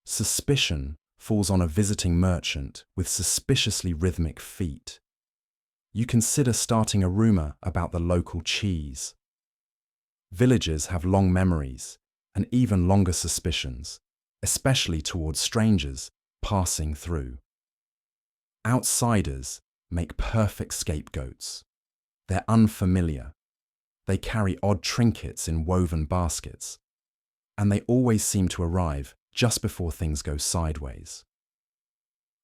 Suspicion falls on a visiting merchant with suspiciously rhythmic feet. You consider starting a rumour about the local cheese. Villagers have long memories and even longer suspicions, especially towards strangers passing through. Outsiders make perfect scapegoats. They're unfamiliar. They carry odd trinkets in woven baskets, and they always seem to arrive just before things go sideways.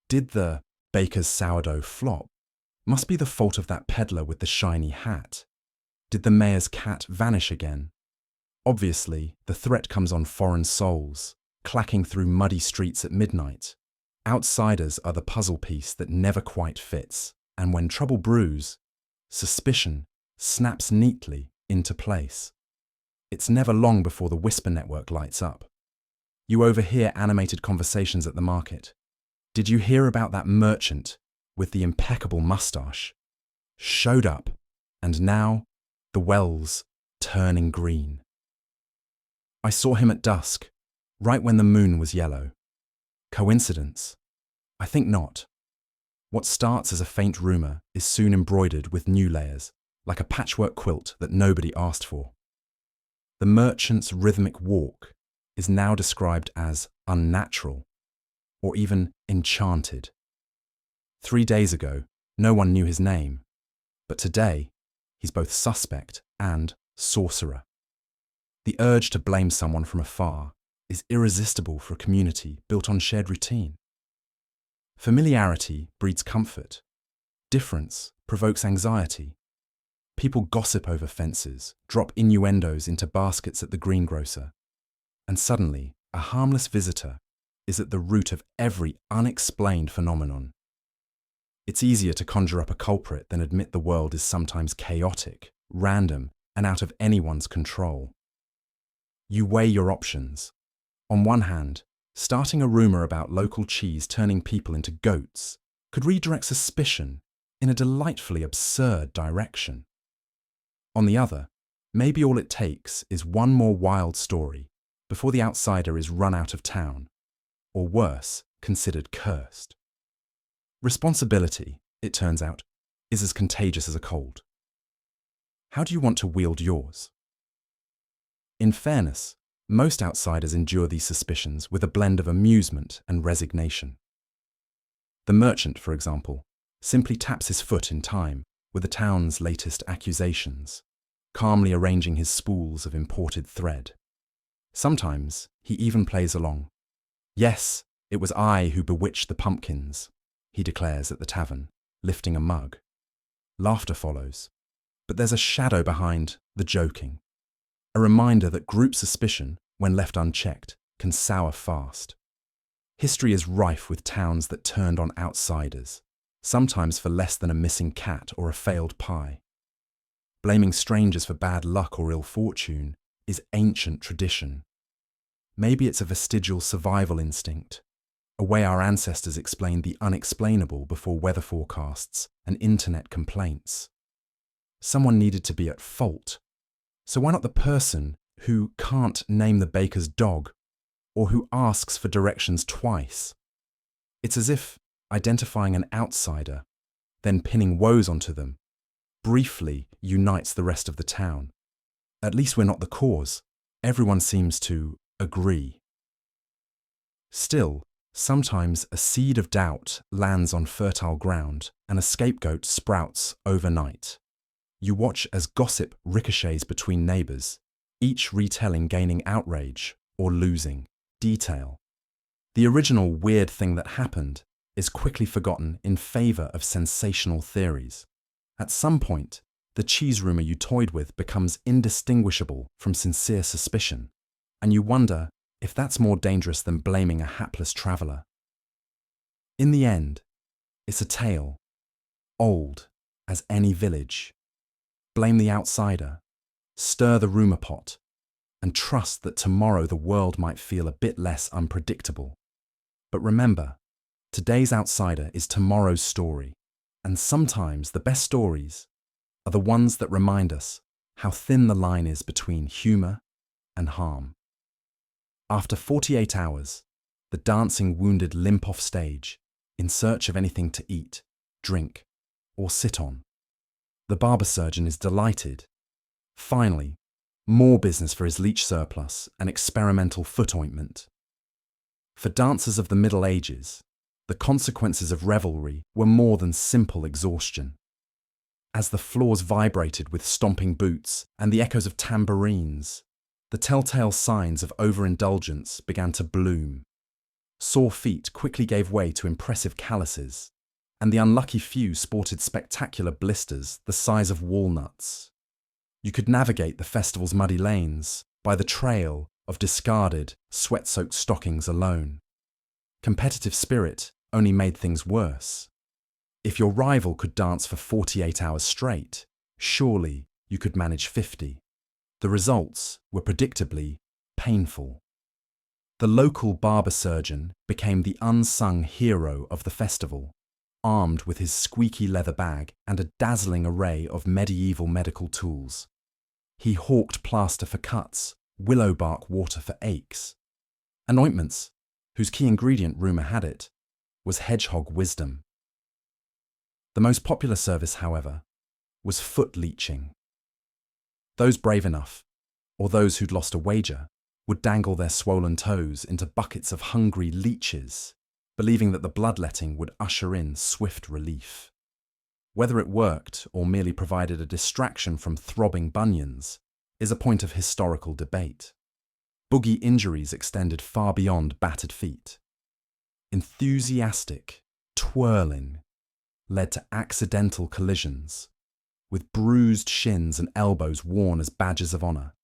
Did the baker's sourdough flop? Must be the fault of that peddler with the shiny hat. Did the mayor's cat vanish again? Obviously, the threat comes on foreign souls, clacking through muddy streets at midnight. Outsiders are the puzzle piece that never quite fits, and when trouble brews, suspicion snaps neatly into place. It's never long before the whisper network lights up. You overhear animated conversations at the market. Did you hear about that merchant with the impeccable moustache? Showed up, and now the well's turning green. I saw him at dusk, right when the moon was yellow. Coincidence? I think not. What starts as a faint rumour is soon embroidered with new layers, like a patchwork quilt that nobody asked for. The merchant's rhythmic walk is now described as unnatural, or even enchanted. 3 days ago, no one knew his name, but today, he's both suspect and sorcerer. The urge to blame someone from afar is irresistible for a community built on shared routine. Familiarity breeds comfort. Difference provokes anxiety. People gossip over fences, drop innuendos into baskets at the greengrocer, and suddenly a harmless visitor is at the root of every unexplained phenomenon. It's easier to conjure up a culprit than admit the world is sometimes chaotic, random, and out of anyone's control. You weigh your options. On one hand, starting a rumour about local cheese turning people into goats could redirect suspicion in a delightfully absurd direction. On the other, maybe all it takes is one more wild story before the outsider is run out of town, or worse, considered cursed. Responsibility, it turns out, is as contagious as a cold. How do you want to wield yours? In fairness, most outsiders endure these suspicions with a blend of amusement and resignation. The merchant, for example, simply taps his foot in time with the town's latest accusations, calmly arranging his spools of imported thread. Sometimes he even plays along. "Yes, it was I who bewitched the pumpkins," he declares at the tavern, lifting a mug. Laughter follows, but there's a shadow behind the joking, a reminder that group suspicion, when left unchecked, can sour fast. History is rife with towns that turned on outsiders, sometimes for less than a missing cat or a failed pie. Blaming strangers for bad luck or ill fortune is ancient tradition. Maybe it's a vestigial survival instinct, a way our ancestors explained the unexplainable before weather forecasts and internet complaints. Someone needed to be at fault. So why not the person who can't name the baker's dog, or who asks for directions twice? It's as if identifying an outsider, then pinning woes onto them, briefly unites the rest of the town. At least we're not the cause. Everyone seems to agree. Still, sometimes a seed of doubt lands on fertile ground and a scapegoat sprouts overnight. You watch as gossip ricochets between neighbours, each retelling gaining outrage or losing detail. The original weird thing that happened is quickly forgotten in favour of sensational theories. At some point, the cheese rumour you toyed with becomes indistinguishable from sincere suspicion, and you wonder if that's more dangerous than blaming a hapless traveller. In the end, it's a tale, old as any village. Blame the outsider, stir the rumour pot, and trust that tomorrow the world might feel a bit less unpredictable. But remember, today's outsider is tomorrow's story, and sometimes the best stories are the ones that remind us how thin the line is between humour and harm. After 48 hours, the dancing wounded limp off stage in search of anything to eat, drink, or sit on. The barber surgeon is delighted. Finally, more business for his leech surplus and experimental foot ointment. For dancers of the Middle Ages, the consequences of revelry were more than simple exhaustion. As the floors vibrated with stomping boots and the echoes of tambourines, the telltale signs of overindulgence began to bloom. Sore feet quickly gave way to impressive calluses, and the unlucky few sported spectacular blisters the size of walnuts. You could navigate the festival's muddy lanes by the trail of discarded, sweat-soaked stockings alone. Competitive spirit only made things worse. If your rival could dance for 48 hours straight, surely you could manage 50. The results were predictably painful. The local barber surgeon became the unsung hero of the festival, armed with his squeaky leather bag and a dazzling array of medieval medical tools. He hawked plaster for cuts, willow bark water for aches, and ointments, whose key ingredient, rumour had it, was hedgehog wisdom. The most popular service, however, was foot leeching. Those brave enough, or those who'd lost a wager, would dangle their swollen toes into buckets of hungry leeches, believing that the bloodletting would usher in swift relief. Whether it worked or merely provided a distraction from throbbing bunions is a point of historical debate. Boogie injuries extended far beyond battered feet. Enthusiastic twirling led to accidental collisions, with bruised shins and elbows worn as badges of honour.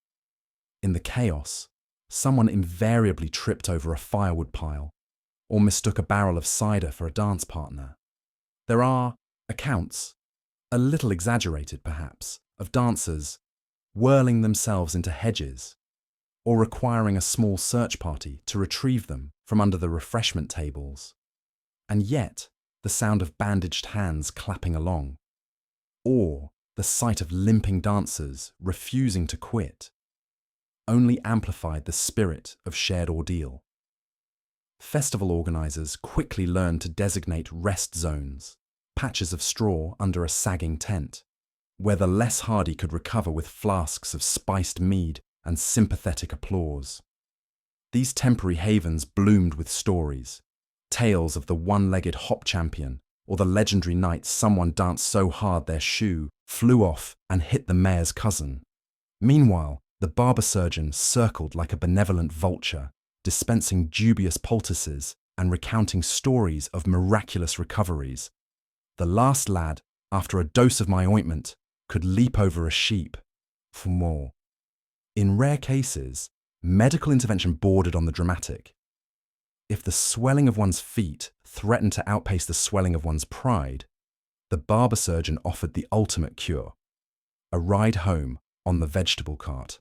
In the chaos, someone invariably tripped over a firewood pile or mistook a barrel of cider for a dance partner. There are accounts, a little exaggerated perhaps, of dancers whirling themselves into hedges or requiring a small search party to retrieve them from under the refreshment tables. And yet, the sound of bandaged hands clapping along, or the sight of limping dancers refusing to quit, only amplified the spirit of shared ordeal. Festival organisers quickly learned to designate rest zones, patches of straw under a sagging tent, where the less hardy could recover with flasks of spiced mead and sympathetic applause. These temporary havens bloomed with stories, tales of the one-legged hop champion or the legendary night someone danced so hard their shoe flew off and hit the mayor's cousin. Meanwhile, the barber surgeon circled like a benevolent vulture, dispensing dubious poultices and recounting stories of miraculous recoveries. The last lad, after a dose of my ointment, could leap over a sheep for more. In rare cases, medical intervention bordered on the dramatic. If the swelling of one's feet threatened to outpace the swelling of one's pride, the barber surgeon offered the ultimate cure: a ride home on the vegetable cart,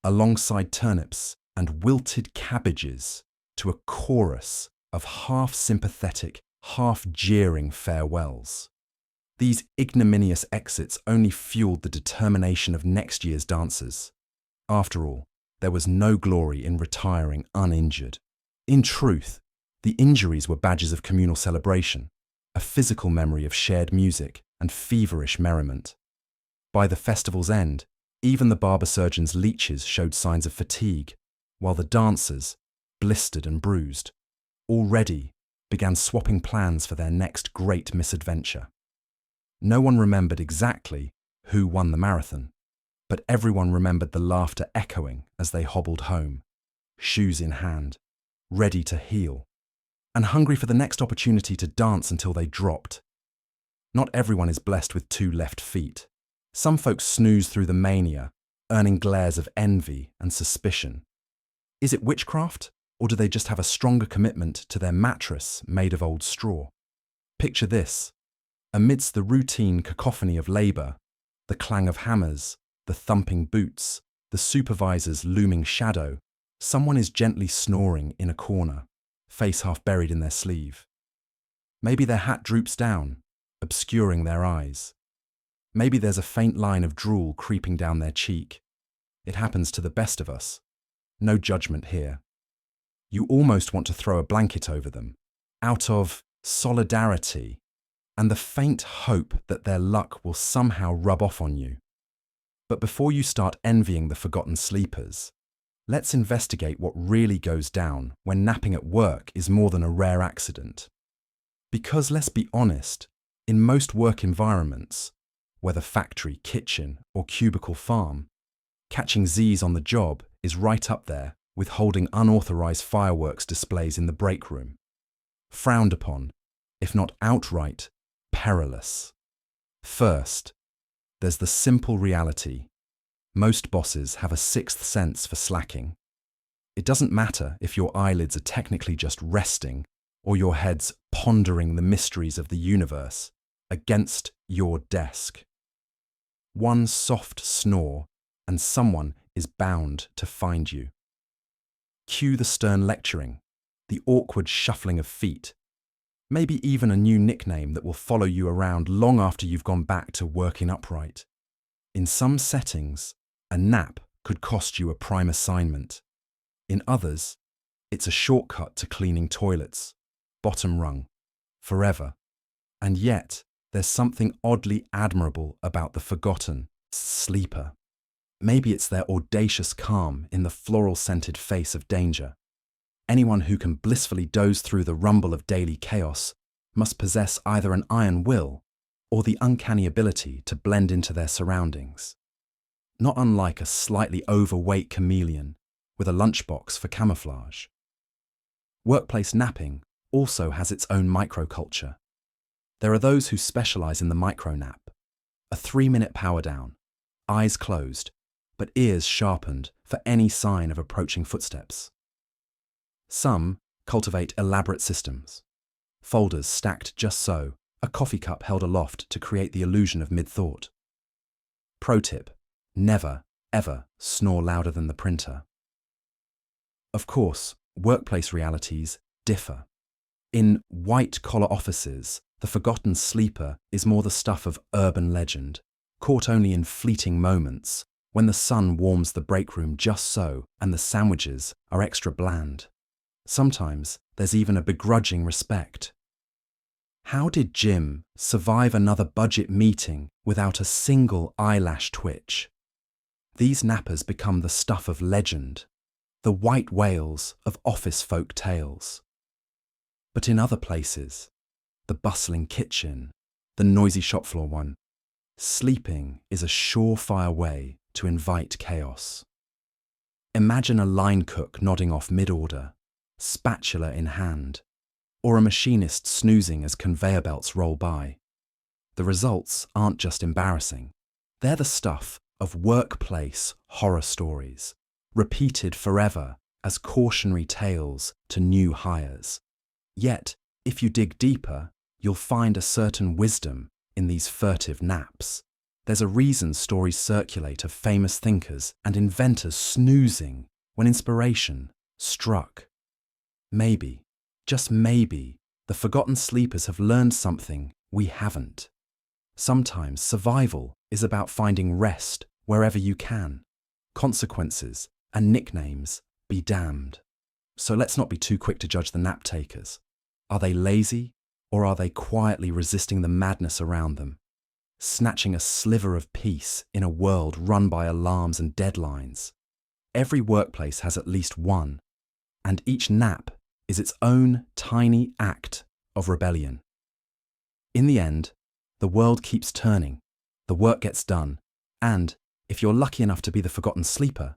alongside turnips and wilted cabbages, to a chorus of half-sympathetic, half-jeering farewells. These ignominious exits only fueled the determination of next year's dancers. After all, there was no glory in retiring uninjured. In truth, the injuries were badges of communal celebration, a physical memory of shared music and feverish merriment. By the festival's end, even the barber surgeon's leeches showed signs of fatigue, while the dancers, blistered and bruised, already began swapping plans for their next great misadventure. No one remembered exactly who won the marathon, but everyone remembered the laughter echoing as they hobbled home, shoes in hand, ready to heal, and hungry for the next opportunity to dance until they dropped. Not everyone is blessed with two left feet. Some folks snooze through the mania, earning glares of envy and suspicion. Is it witchcraft, or do they just have a stronger commitment to their mattress made of old straw? Picture this. Amidst the routine cacophony of labour, the clang of hammers, the thumping boots, the supervisor's looming shadow, someone is gently snoring in a corner, face half buried in their sleeve. Maybe their hat droops down, obscuring their eyes. Maybe there's a faint line of drool creeping down their cheek. It happens to the best of us. No judgment here. You almost want to throw a blanket over them, out of solidarity and the faint hope that their luck will somehow rub off on you. But before you start envying the forgotten sleepers, let's investigate what really goes down when napping at work is more than a rare accident. Because let's be honest, in most work environments, whether factory, kitchen, or cubicle farm, catching Z's on the job is right up there with holding unauthorized fireworks displays in the break room. Frowned upon, if not outright, perilous. First, there's the simple reality. Most bosses have a sixth sense for slacking. It doesn't matter if your eyelids are technically just resting or your head's pondering the mysteries of the universe against your desk. One soft snore and someone is bound to find you. Cue the stern lecturing, the awkward shuffling of feet, maybe even a new nickname that will follow you around long after you've gone back to working upright. In some settings, a nap could cost you a prime assignment. In others, it's a shortcut to cleaning toilets, bottom rung, forever. And yet, there's something oddly admirable about the forgotten sleeper. Maybe it's their audacious calm in the floral-scented face of danger. Anyone who can blissfully doze through the rumble of daily chaos must possess either an iron will or the uncanny ability to blend into their surroundings. Not unlike a slightly overweight chameleon with a lunchbox for camouflage. Workplace napping also has its own microculture. There are those who specialize in the micro-nap, a 3-minute power down, eyes closed, but ears sharpened for any sign of approaching footsteps. Some cultivate elaborate systems, folders stacked just so, a coffee cup held aloft to create the illusion of mid-thought. Pro tip, never, ever snore louder than the printer. Of course, workplace realities differ. In white-collar offices, the forgotten sleeper is more the stuff of urban legend, caught only in fleeting moments, when the sun warms the break room just so and the sandwiches are extra bland. Sometimes there's even a begrudging respect. How did Jim survive another budget meeting without a single eyelash twitch? These nappers become the stuff of legend, the white whales of office folk tales. But in other places, the bustling kitchen, the noisy shop floor one, sleeping is a surefire way to invite chaos. Imagine a line cook nodding off mid-order, spatula in hand, or a machinist snoozing as conveyor belts roll by. The results aren't just embarrassing. They're the stuff of workplace horror stories, repeated forever as cautionary tales to new hires. Yet, if you dig deeper, you'll find a certain wisdom in these furtive naps. There's a reason stories circulate of famous thinkers and inventors snoozing when inspiration struck. Maybe, just maybe, the forgotten sleepers have learned something we haven't. Sometimes survival is about finding rest wherever you can. Consequences and nicknames be damned. So let's not be too quick to judge the nap takers. Are they lazy, or are they quietly resisting the madness around them, snatching a sliver of peace in a world run by alarms and deadlines? Every workplace has at least one, and each nap is its own tiny act of rebellion. In the end, the world keeps turning, the work gets done, and if you're lucky enough to be the forgotten sleeper,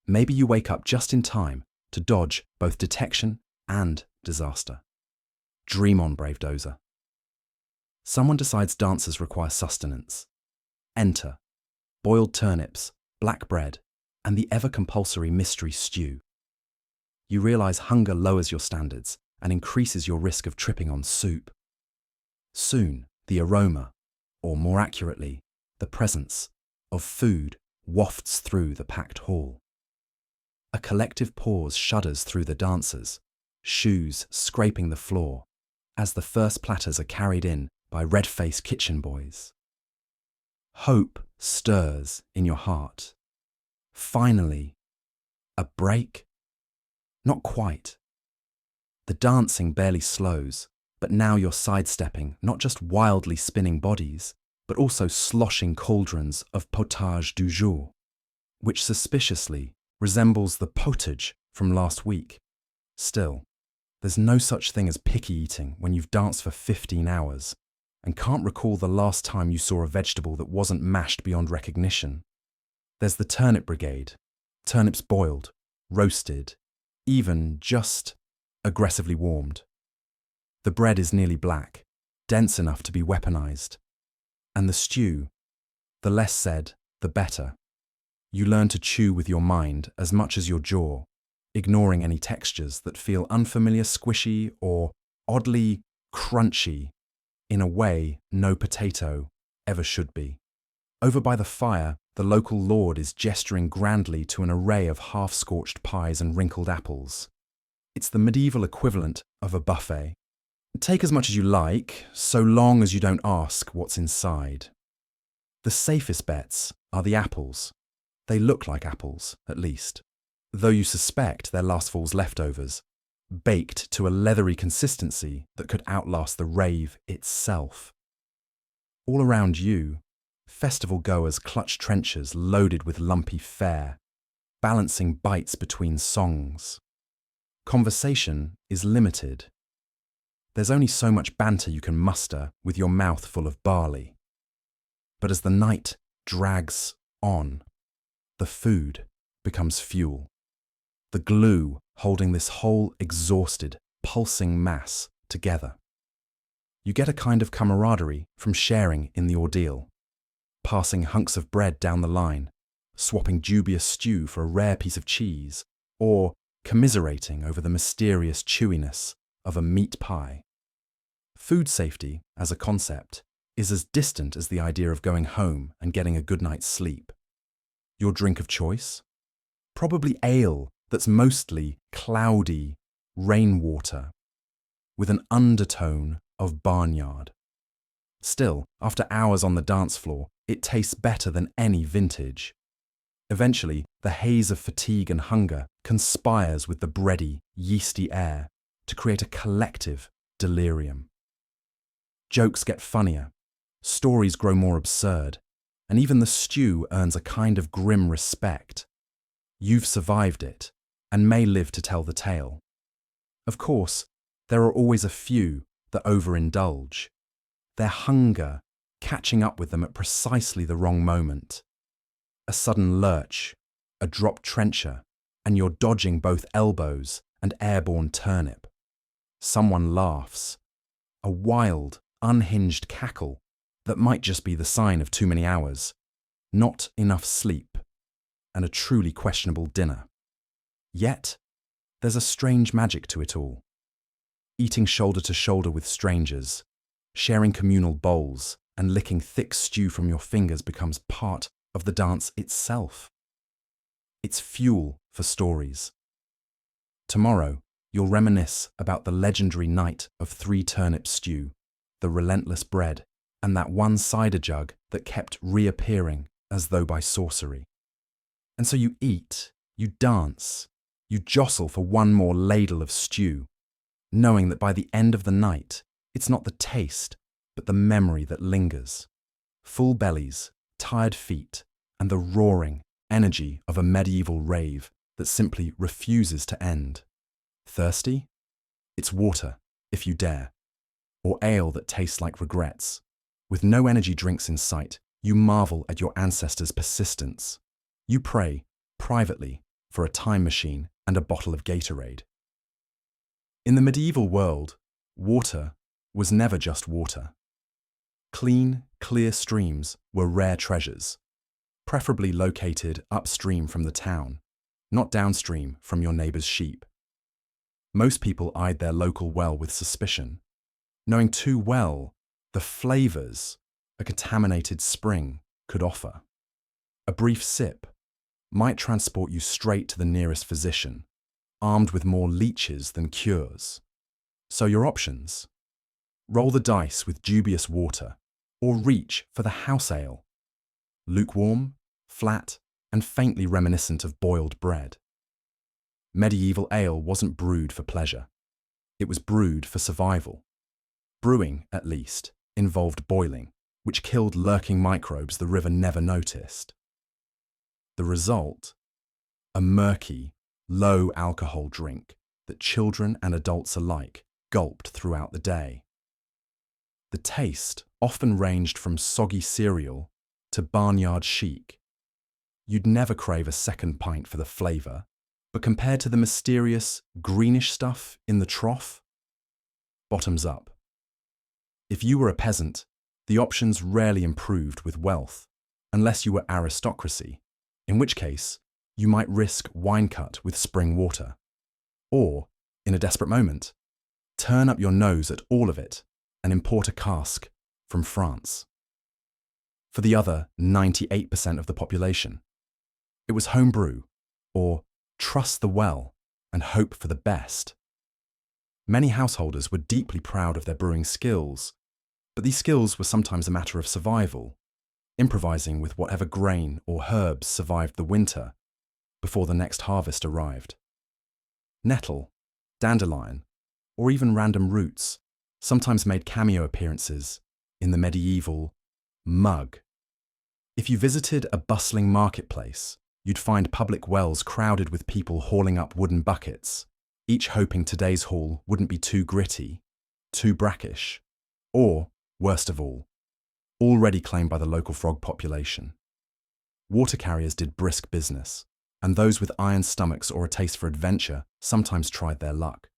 maybe you wake up just in time to dodge both detection and disaster. Dream on, brave dozer. Someone decides dancers require sustenance. Enter boiled turnips, black bread, and the ever-compulsory mystery stew. You realize hunger lowers your standards and increases your risk of tripping on soup. Soon, the aroma, or more accurately, the presence, of food wafts through the packed hall. A collective pause shudders through the dancers, shoes scraping the floor, as the first platters are carried in by red-faced kitchen boys. Hope stirs in your heart. Finally, a break? Not quite. The dancing barely slows, but now you're sidestepping not just wildly spinning bodies, but also sloshing cauldrons of potage du jour, which suspiciously resembles the potage from last week. Still, there's no such thing as picky eating when you've danced for 15 hours and can't recall the last time you saw a vegetable that wasn't mashed beyond recognition. There's the turnip brigade, turnips boiled, roasted, even just aggressively warmed. The bread is nearly black, dense enough to be weaponized. And the stew, the less said, the better. You learn to chew with your mind as much as your jaw, ignoring any textures that feel unfamiliar, squishy, or oddly crunchy in a way no potato ever should be. Over by the fire, the local lord is gesturing grandly to an array of half-scorched pies and wrinkled apples. It's the medieval equivalent of a buffet. Take as much as you like, so long as you don't ask what's inside. The safest bets are the apples. They look like apples, at least, though you suspect they're last fall's leftovers, baked to a leathery consistency that could outlast the rave itself. All around you, festival goers clutch trenchers loaded with lumpy fare, balancing bites between songs. Conversation is limited. There's only so much banter you can muster with your mouth full of barley. But as the night drags on, the food becomes fuel. The glue holding this whole exhausted, pulsing mass together. You get a kind of camaraderie from sharing in the ordeal, passing hunks of bread down the line, swapping dubious stew for a rare piece of cheese, or commiserating over the mysterious chewiness of a meat pie. Food safety, as a concept, is as distant as the idea of going home and getting a good night's sleep. Your drink of choice? Probably ale that's mostly cloudy rainwater, with an undertone of barnyard. Still, after hours on the dance floor, it tastes better than any vintage. Eventually, the haze of fatigue and hunger conspires with the bready, yeasty air to create a collective delirium. Jokes get funnier, stories grow more absurd, and even the stew earns a kind of grim respect. You've survived it, and may live to tell the tale. Of course, there are always a few that overindulge, their hunger catching up with them at precisely the wrong moment. A sudden lurch, a dropped trencher, and you're dodging both elbows and airborne turnip. Someone laughs, a wild, unhinged cackle that might just be the sign of too many hours, not enough sleep, and a truly questionable dinner. Yet, there's a strange magic to it all. Eating shoulder to shoulder with strangers, sharing communal bowls, and licking thick stew from your fingers becomes part of the dance itself. It's fuel for stories. Tomorrow, you'll reminisce about the legendary night of 3 turnip stew, the relentless bread, and that one cider jug that kept reappearing as though by sorcery. And so you eat, you dance, you jostle for one more ladle of stew, knowing that by the end of the night, it's not the taste, but the memory that lingers. Full bellies, tired feet, and the roaring energy of a medieval rave that simply refuses to end. Thirsty? It's water, if you dare. Or ale that tastes like regrets. With no energy drinks in sight, you marvel at your ancestors' persistence. You pray, privately, for a time machine and a bottle of Gatorade. In the medieval world, water was never just water. Clean, clear streams were rare treasures, preferably located upstream from the town, not downstream from your neighbour's sheep. Most people eyed their local well with suspicion, knowing too well the flavours a contaminated spring could offer. A brief sip might transport you straight to the nearest physician, armed with more leeches than cures. So your options: roll the dice with dubious water, or reach for the house ale, lukewarm, flat, and faintly reminiscent of boiled bread. Medieval ale wasn't brewed for pleasure. It was brewed for survival. Brewing, at least, involved boiling, which killed lurking microbes the river never noticed. The result? A murky, low-alcohol drink that children and adults alike gulped throughout the day. The taste often ranged from soggy cereal to barnyard chic. You'd never crave a second pint for the flavour, but compared to the mysterious, greenish stuff in the trough, bottoms up. If you were a peasant, the options rarely improved with wealth, unless you were aristocracy, in which case you might risk wine cut with spring water. Or, in a desperate moment, turn up your nose at all of it and import a cask from France. For the other 98% of the population, it was homebrew, or trust the well and hope for the best. Many householders were deeply proud of their brewing skills, but these skills were sometimes a matter of survival, improvising with whatever grain or herbs survived the winter before the next harvest arrived. Nettle, dandelion, or even random roots sometimes made cameo appearances in the medieval mug. If you visited a bustling marketplace, you'd find public wells crowded with people hauling up wooden buckets, each hoping today's haul wouldn't be too gritty, too brackish, or, worst of all, already claimed by the local frog population. Water carriers did brisk business, and those with iron stomachs or a taste for adventure sometimes tried their luck.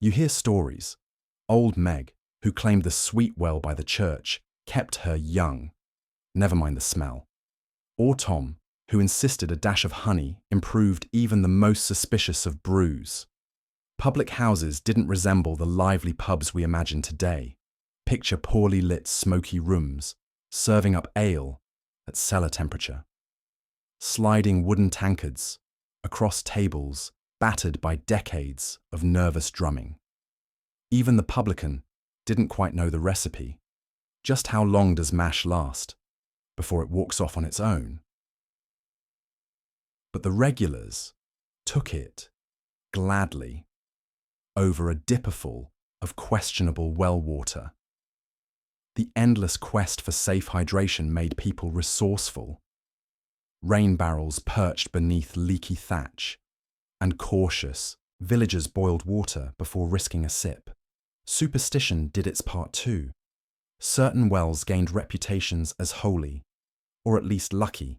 You hear stories. Old Meg, who claimed the sweet well by the church, kept her young, never mind the smell. Or Tom, who insisted a dash of honey improved even the most suspicious of brews. Public houses didn't resemble the lively pubs we imagine today. Picture poorly lit, smoky rooms, serving up ale at cellar temperature. Sliding wooden tankards across tables battered by decades of nervous drumming. Even the publican didn't quite know the recipe. Just how long does mash last before it walks off on its own? But the regulars took it gladly over a dipperful of questionable well water. The endless quest for safe hydration made people resourceful. Rain barrels perched beneath leaky thatch, and cautious, villagers boiled water before risking a sip. Superstition did its part too. Certain wells gained reputations as holy, or at least lucky,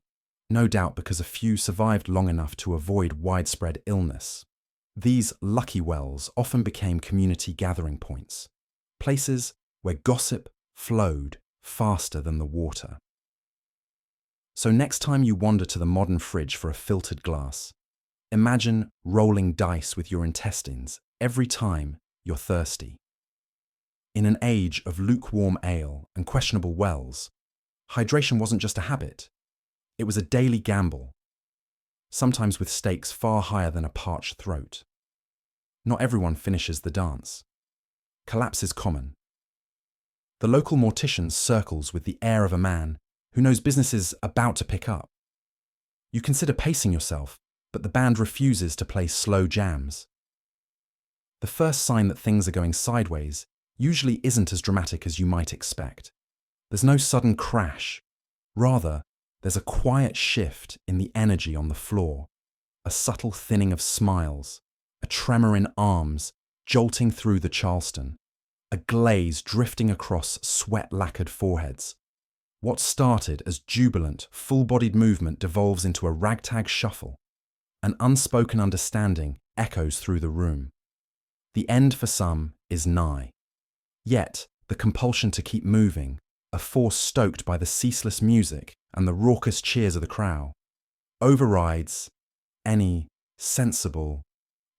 no doubt because a few survived long enough to avoid widespread illness. These lucky wells often became community gathering points, places where gossip flowed faster than the water. So next time you wander to the modern fridge for a filtered glass, imagine rolling dice with your intestines every time you're thirsty. In an age of lukewarm ale and questionable wells, hydration wasn't just a habit. It was a daily gamble, sometimes with stakes far higher than a parched throat. Not everyone finishes the dance. Collapse is common. The local mortician circles with the air of a man who knows business is about to pick up. You consider pacing yourself, but the band refuses to play slow jams. The first sign that things are going sideways usually isn't as dramatic as you might expect. There's no sudden crash. Rather, there's a quiet shift in the energy on the floor, a subtle thinning of smiles, a tremor in arms jolting through the Charleston, a glaze drifting across sweat-lacquered foreheads. What started as jubilant, full-bodied movement devolves into a ragtag shuffle. An unspoken understanding echoes through the room. The end for some is nigh. Yet, the compulsion to keep moving, a force stoked by the ceaseless music and the raucous cheers of the crowd, overrides any sensible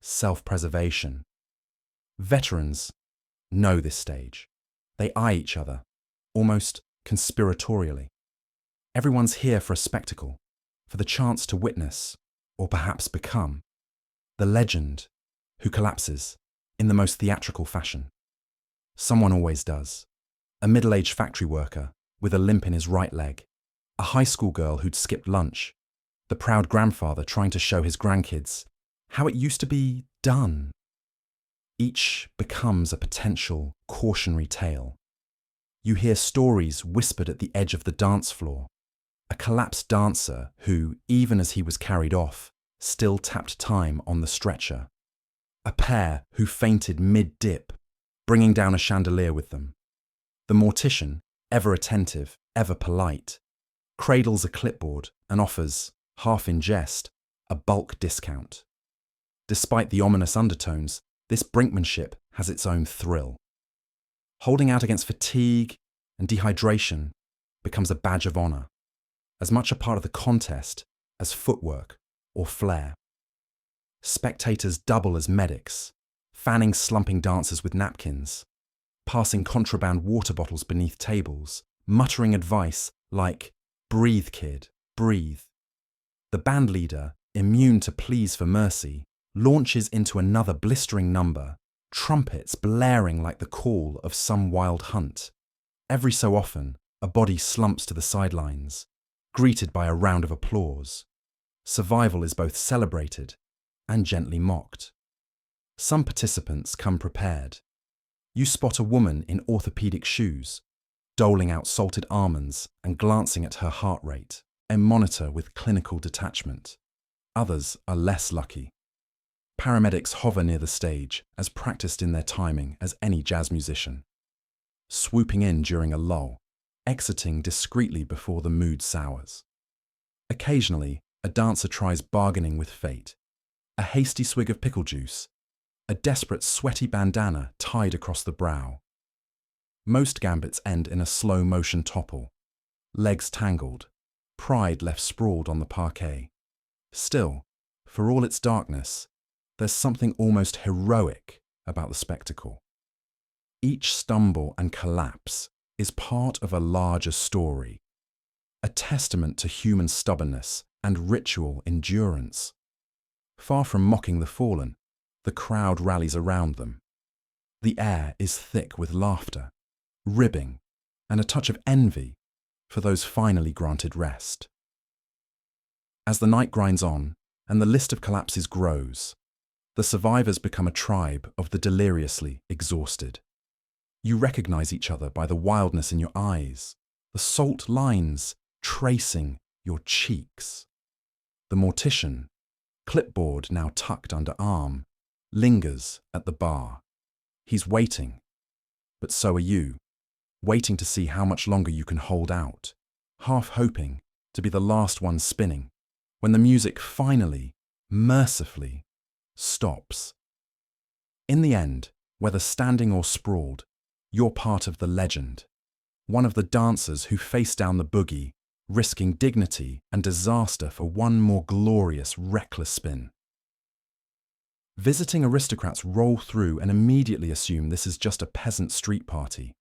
self-preservation. Veterans know this stage. They eye each other, almost conspiratorially. Everyone's here for a spectacle, for the chance to witness, or perhaps become, the legend who collapses in the most theatrical fashion. Someone always does. A middle-aged factory worker with a limp in his right leg, a high school girl who'd skipped lunch, the proud grandfather trying to show his grandkids how it used to be done. Each becomes a potential cautionary tale. You hear stories whispered at the edge of the dance floor. A collapsed dancer who, even as he was carried off, still tapped time on the stretcher. A pair who fainted mid-dip, bringing down a chandelier with them. The mortician, ever attentive, ever polite, cradles a clipboard and offers, half in jest, a bulk discount. Despite the ominous undertones, this brinkmanship has its own thrill. Holding out against fatigue and dehydration becomes a badge of honor, as much a part of the contest as footwork or flair. Spectators double as medics, fanning slumping dancers with napkins, passing contraband water bottles beneath tables, muttering advice like, "Breathe, kid, breathe." The band leader, immune to pleas for mercy, launches into another blistering number, trumpets blaring like the call of some wild hunt. Every so often, a body slumps to the sidelines, greeted by a round of applause. Survival is both celebrated and gently mocked. Some participants come prepared. You spot a woman in orthopedic shoes, doling out salted almonds and glancing at her heart rate, a monitor with clinical detachment. Others are less lucky. Paramedics hover near the stage, as practiced in their timing as any jazz musician, swooping in during a lull, exiting discreetly before the mood sours. Occasionally, a dancer tries bargaining with fate. A hasty swig of pickle juice, a desperate sweaty bandana tied across the brow. Most gambits end in a slow-motion topple, legs tangled, pride left sprawled on the parquet. Still, for all its darkness, there's something almost heroic about the spectacle. Each stumble and collapse is part of a larger story, a testament to human stubbornness and ritual endurance. Far from mocking the fallen, the crowd rallies around them. The air is thick with laughter, ribbing, and a touch of envy for those finally granted rest. As the night grinds on and the list of collapses grows, the survivors become a tribe of the deliriously exhausted. You recognize each other by the wildness in your eyes, the salt lines tracing your cheeks. The mortician, clipboard now tucked under arm, lingers at the bar. He's waiting, but so are you, waiting to see how much longer you can hold out, half hoping to be the last one spinning, when the music finally, mercifully, stops. In the end, whether standing or sprawled, you're part of the legend, one of the dancers who face down the boogie, risking dignity and disaster for one more glorious, reckless spin. Visiting aristocrats roll through and immediately assume this is just a peasant street party.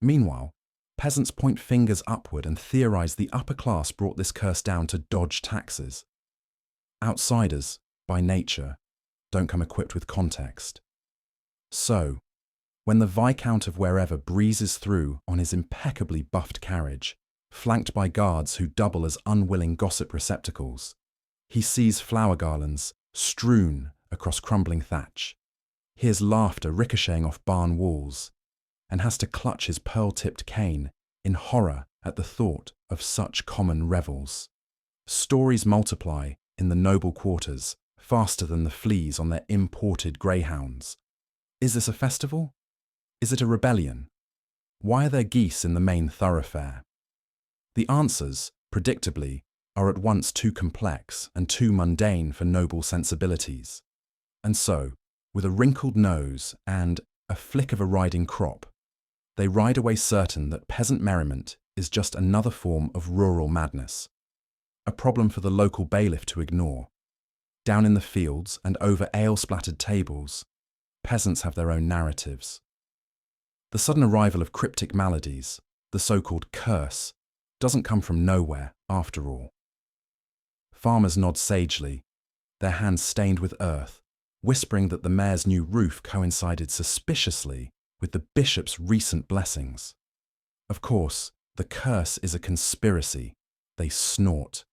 Meanwhile, peasants point fingers upward and theorize the upper class brought this curse down to dodge taxes. Outsiders, by nature, don't come equipped with context. So, When the Viscount of wherever breezes through on his impeccably buffed carriage, flanked by guards who double as unwilling gossip receptacles, he sees flower garlands strewn across crumbling thatch, hears laughter ricocheting off barn walls, and has to clutch his pearl-tipped cane in horror at the thought of such common revels. Stories multiply in the noble quarters faster than the fleas on their imported greyhounds. Is this a festival? Is it a rebellion? Why are there geese in the main thoroughfare? The answers, predictably, are at once too complex and too mundane for noble sensibilities. And so, with a wrinkled nose and a flick of a riding crop, they ride away certain that peasant merriment is just another form of rural madness, a problem for the local bailiff to ignore. Down in the fields and over ale-splattered tables, peasants have their own narratives. The sudden arrival of cryptic maladies, the so-called curse, doesn't come from nowhere, after all. Farmers nod sagely, their hands stained with earth, whispering that the mayor's new roof coincided suspiciously with the bishop's recent blessings. Of course, the curse is a conspiracy, they snort,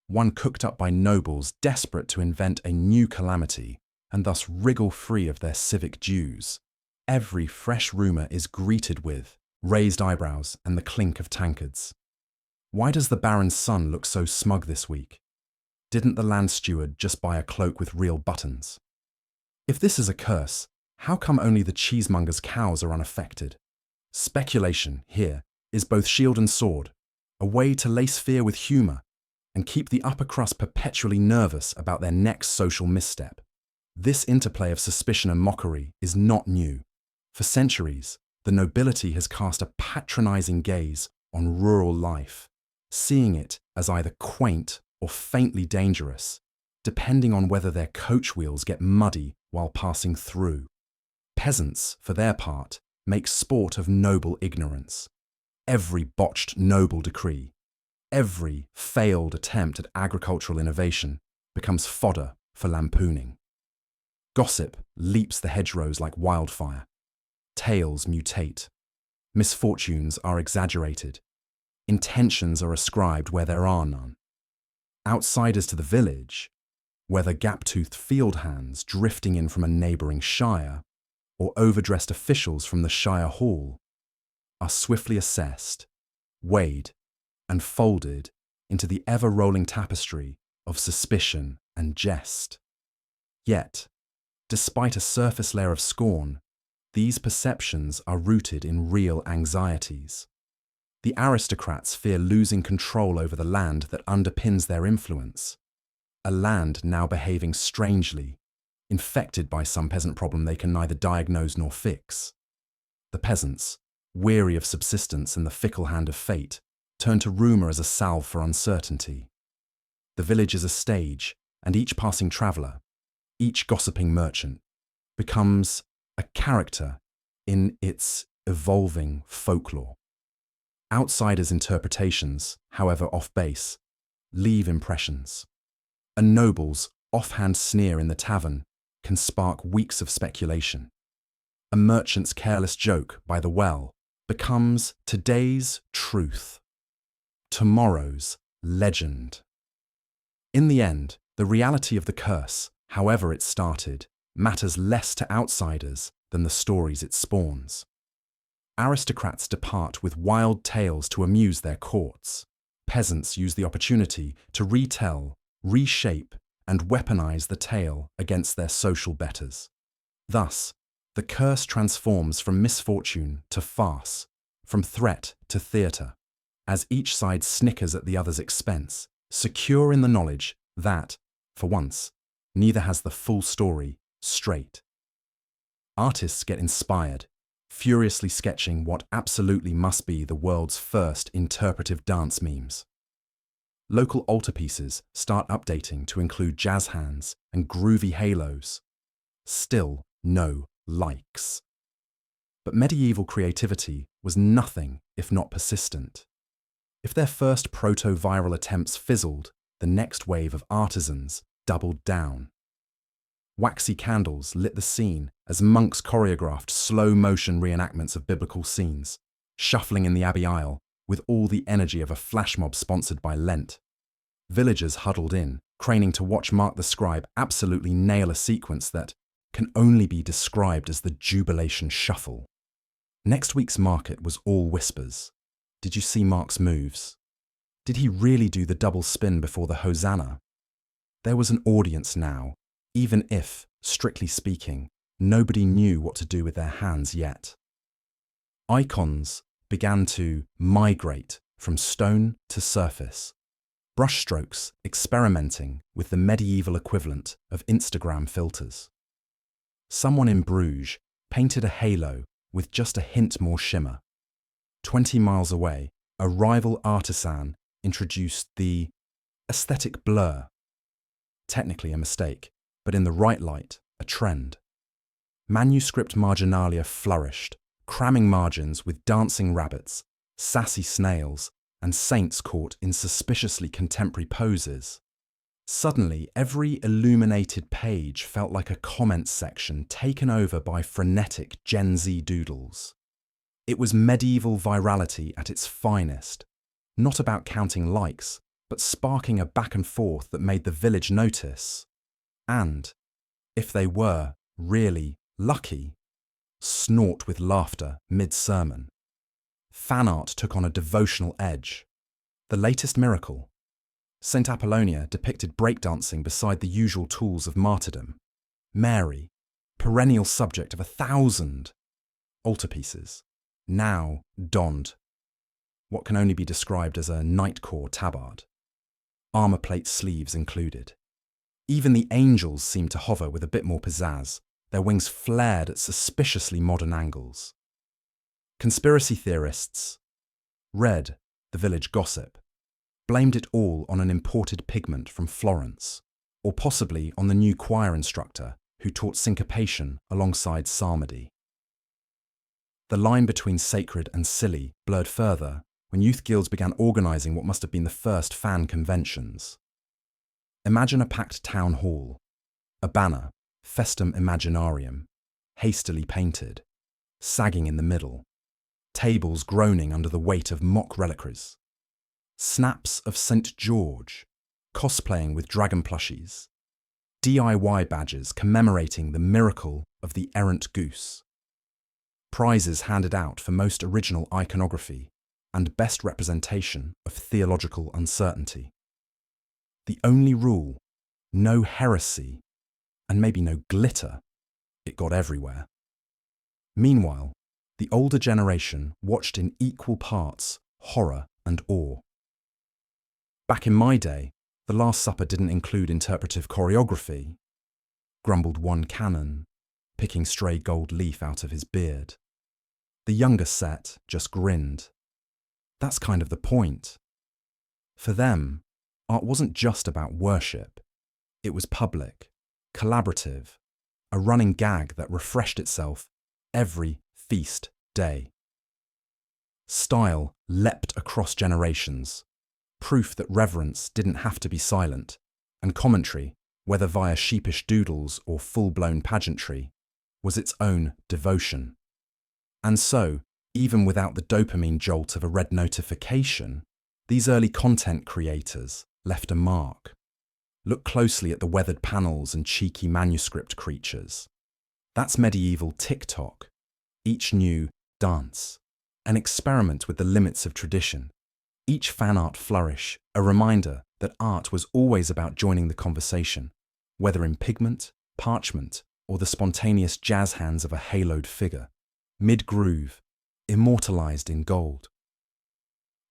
one cooked up by nobles desperate to invent a new calamity and thus wriggle free of their civic dues. Every fresh rumour is greeted with raised eyebrows and the clink of tankards. Why does the Baron's son look so smug this week? Didn't the land steward just buy a cloak with real buttons? If this is a curse, how come only the cheesemonger's cows are unaffected? Speculation, here, is both shield and sword, a way to lace fear with humour and keep the upper crust perpetually nervous about their next social misstep. This interplay of suspicion and mockery is not new. For centuries, the nobility has cast a patronising gaze on rural life, seeing it as either quaint or faintly dangerous, depending on whether their coach wheels get muddy while passing through. Peasants, for their part, make sport of noble ignorance. Every botched noble decree, every failed attempt at agricultural innovation becomes fodder for lampooning. Gossip leaps the hedgerows like wildfire. Tales mutate. Misfortunes are exaggerated. Intentions are ascribed where there are none. Outsiders to the village, whether gap-toothed field hands drifting in from a neighbouring shire or overdressed officials from the shire hall, are swiftly assessed, weighed, and folded into the ever-rolling tapestry of suspicion and jest. Yet, despite a surface layer of scorn, these perceptions are rooted in real anxieties. The aristocrats fear losing control over the land that underpins their influence, a land now behaving strangely, infected by some peasant problem they can neither diagnose nor fix. The peasants, weary of subsistence and the fickle hand of fate, turn to rumour as a salve for uncertainty. The village is a stage, and each passing traveller, each gossiping merchant, becomes a character in its evolving folklore. Outsiders' interpretations, however off base, leave impressions. A noble's offhand sneer in the tavern can spark weeks of speculation. A merchant's careless joke by the well becomes today's truth, tomorrow's legend. In the end, the reality of the curse, however it started, matters less to outsiders than the stories it spawns. Aristocrats depart with wild tales to amuse their courts. Peasants use the opportunity to retell, reshape, and weaponize the tale against their social betters. Thus, the curse transforms from misfortune to farce, from threat to theatre, as each side snickers at the other's expense, secure in the knowledge that, for once, neither has the full story straight. Artists get inspired, furiously sketching what absolutely must be the world's first interpretive dance memes. Local altarpieces start updating to include jazz hands and groovy halos. Still no likes. But medieval creativity was nothing if not persistent. If their first proto-viral attempts fizzled, the next wave of artisans doubled down. Waxy candles lit the scene as monks choreographed slow-motion reenactments of biblical scenes, shuffling in the abbey aisle with all the energy of a flash mob sponsored by Lent. Villagers huddled in, craning to watch Mark the Scribe absolutely nail a sequence that can only be described as the Jubilation Shuffle. Next week's market was all whispers. Did you see Mark's moves? Did he really do the double spin before the Hosanna? There was an audience now, even if, strictly speaking, nobody knew what to do with their hands yet. Icons began to migrate from stone to surface, brushstrokes experimenting with the medieval equivalent of Instagram filters. Someone in Bruges painted a halo with just a hint more shimmer. 20 miles away, a rival artisan introduced the aesthetic blur. Technically a mistake, but in the right light, a trend. Manuscript marginalia flourished, cramming margins with dancing rabbits, sassy snails, and saints caught in suspiciously contemporary poses. Suddenly, every illuminated page felt like a comment section taken over by frenetic Gen Z doodles. It was medieval virality at its finest, not about counting likes, but sparking a back and forth that made the village notice. And, if they were really lucky, snort with laughter mid-sermon. Fan art took on a devotional edge. The latest miracle. St. Apollonia depicted breakdancing beside the usual tools of martyrdom. Mary, perennial subject of 1,000 altarpieces, now donned what can only be described as a nightcore tabard. Armour plate sleeves included. Even the angels seemed to hover with a bit more pizzazz, their wings flared at suspiciously modern angles. Conspiracy theorists, read the village gossip, blamed it all on an imported pigment from Florence, or possibly on the new choir instructor who taught syncopation alongside psalmody. The line between sacred and silly blurred further when youth guilds began organising what must have been the first fan conventions. Imagine a packed town hall, a banner, Festum Imaginarium, hastily painted, sagging in the middle, tables groaning under the weight of mock reliquaries, snaps of St. George, cosplaying with dragon plushies, DIY badges commemorating the miracle of the errant goose, prizes handed out for most original iconography and best representation of theological uncertainty. The only rule, no heresy, and maybe no glitter, it got everywhere. Meanwhile, the older generation watched in equal parts horror and awe. Back in my day, the Last Supper didn't include interpretive choreography, grumbled one canon, picking stray gold leaf out of his beard. The younger set just grinned. That's kind of the point. For them, art wasn't just about worship. It was public, collaborative, a running gag that refreshed itself every feast day. Style leapt across generations, proof that reverence didn't have to be silent, and commentary, whether via sheepish doodles or full-blown pageantry, was its own devotion. And so, even without the dopamine jolt of a red notification, these early content creators left a mark. Look closely at the weathered panels and cheeky manuscript creatures. That's medieval TikTok, each new dance, an experiment with the limits of tradition. Each fan art flourish, a reminder that art was always about joining the conversation, whether in pigment, parchment, or the spontaneous jazz hands of a haloed figure, mid-groove, immortalized in gold.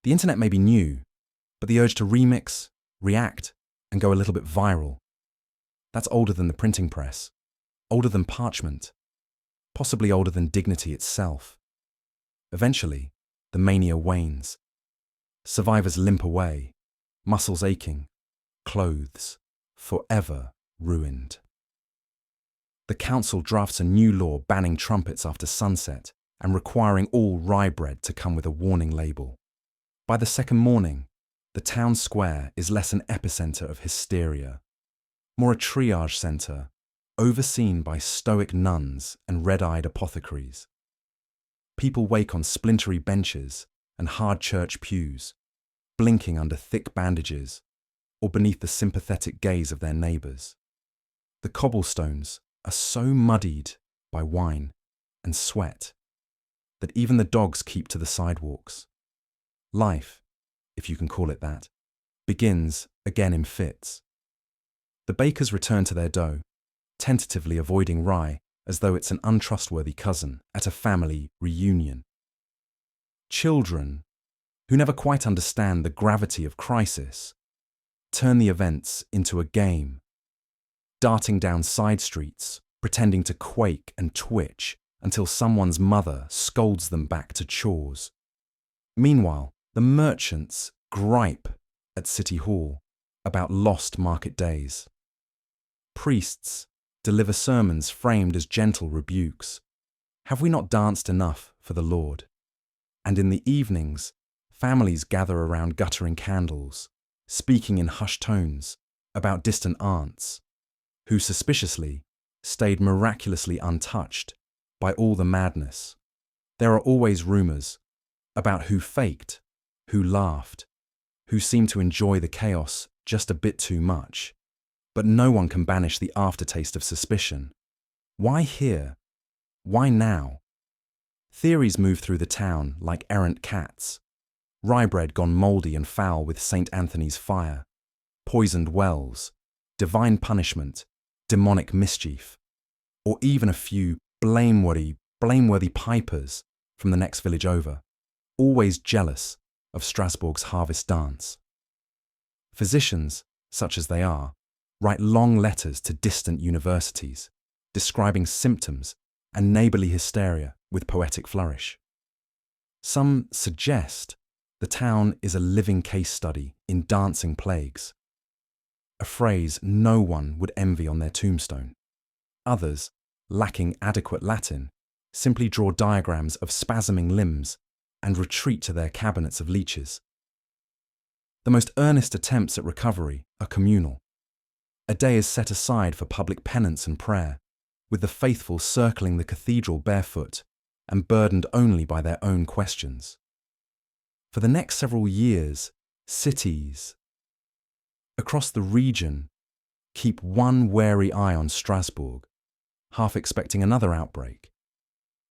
The internet may be new, but the urge to remix, react, and go a little bit viral, that's older than the printing press, older than parchment, possibly older than dignity itself. Eventually, the mania wanes. Survivors limp away, muscles aching, clothes forever ruined. The council drafts a new law banning trumpets after sunset and requiring all rye bread to come with a warning label. By the second morning, the town square is less an epicenter of hysteria, more a triage center overseen by stoic nuns and red-eyed apothecaries. People wake on splintery benches and hard church pews, blinking under thick bandages or beneath the sympathetic gaze of their neighbours. The cobblestones are so muddied by wine and sweat that even the dogs keep to the sidewalks. Life, if you can call it that, begins again in fits. The bakers return to their dough, tentatively avoiding rye as though it's an untrustworthy cousin at a family reunion. Children, who never quite understand the gravity of crisis, turn the events into a game, darting down side streets, pretending to quake and twitch until someone's mother scolds them back to chores. Meanwhile, the merchants gripe at City Hall about lost market days. Priests deliver sermons framed as gentle rebukes. Have we not danced enough for the Lord? And in the evenings, families gather around guttering candles, speaking in hushed tones about distant aunts, who suspiciously stayed miraculously untouched by all the madness. There are always rumours about who faked, who laughed, who seemed to enjoy the chaos just a bit too much. But no one can banish the aftertaste of suspicion. Why here? Why now? Theories move through the town like errant cats. Rye bread gone mouldy and foul with St. Anthony's fire, poisoned wells, divine punishment, demonic mischief, or even a few blameworthy pipers from the next village over, always jealous of Strasbourg's harvest dance. Physicians, such as they are, write long letters to distant universities, describing symptoms and neighbourly hysteria with poetic flourish. Some suggest the town is a living case study in dancing plagues, a phrase no one would envy on their tombstone. Others, lacking adequate Latin, simply draw diagrams of spasming limbs and retreat to their cabinets of leeches. The most earnest attempts at recovery are communal. A day is set aside for public penance and prayer, with the faithful circling the cathedral barefoot and burdened only by their own questions. For the next several years, cities across the region keep one wary eye on Strasbourg, half expecting another outbreak,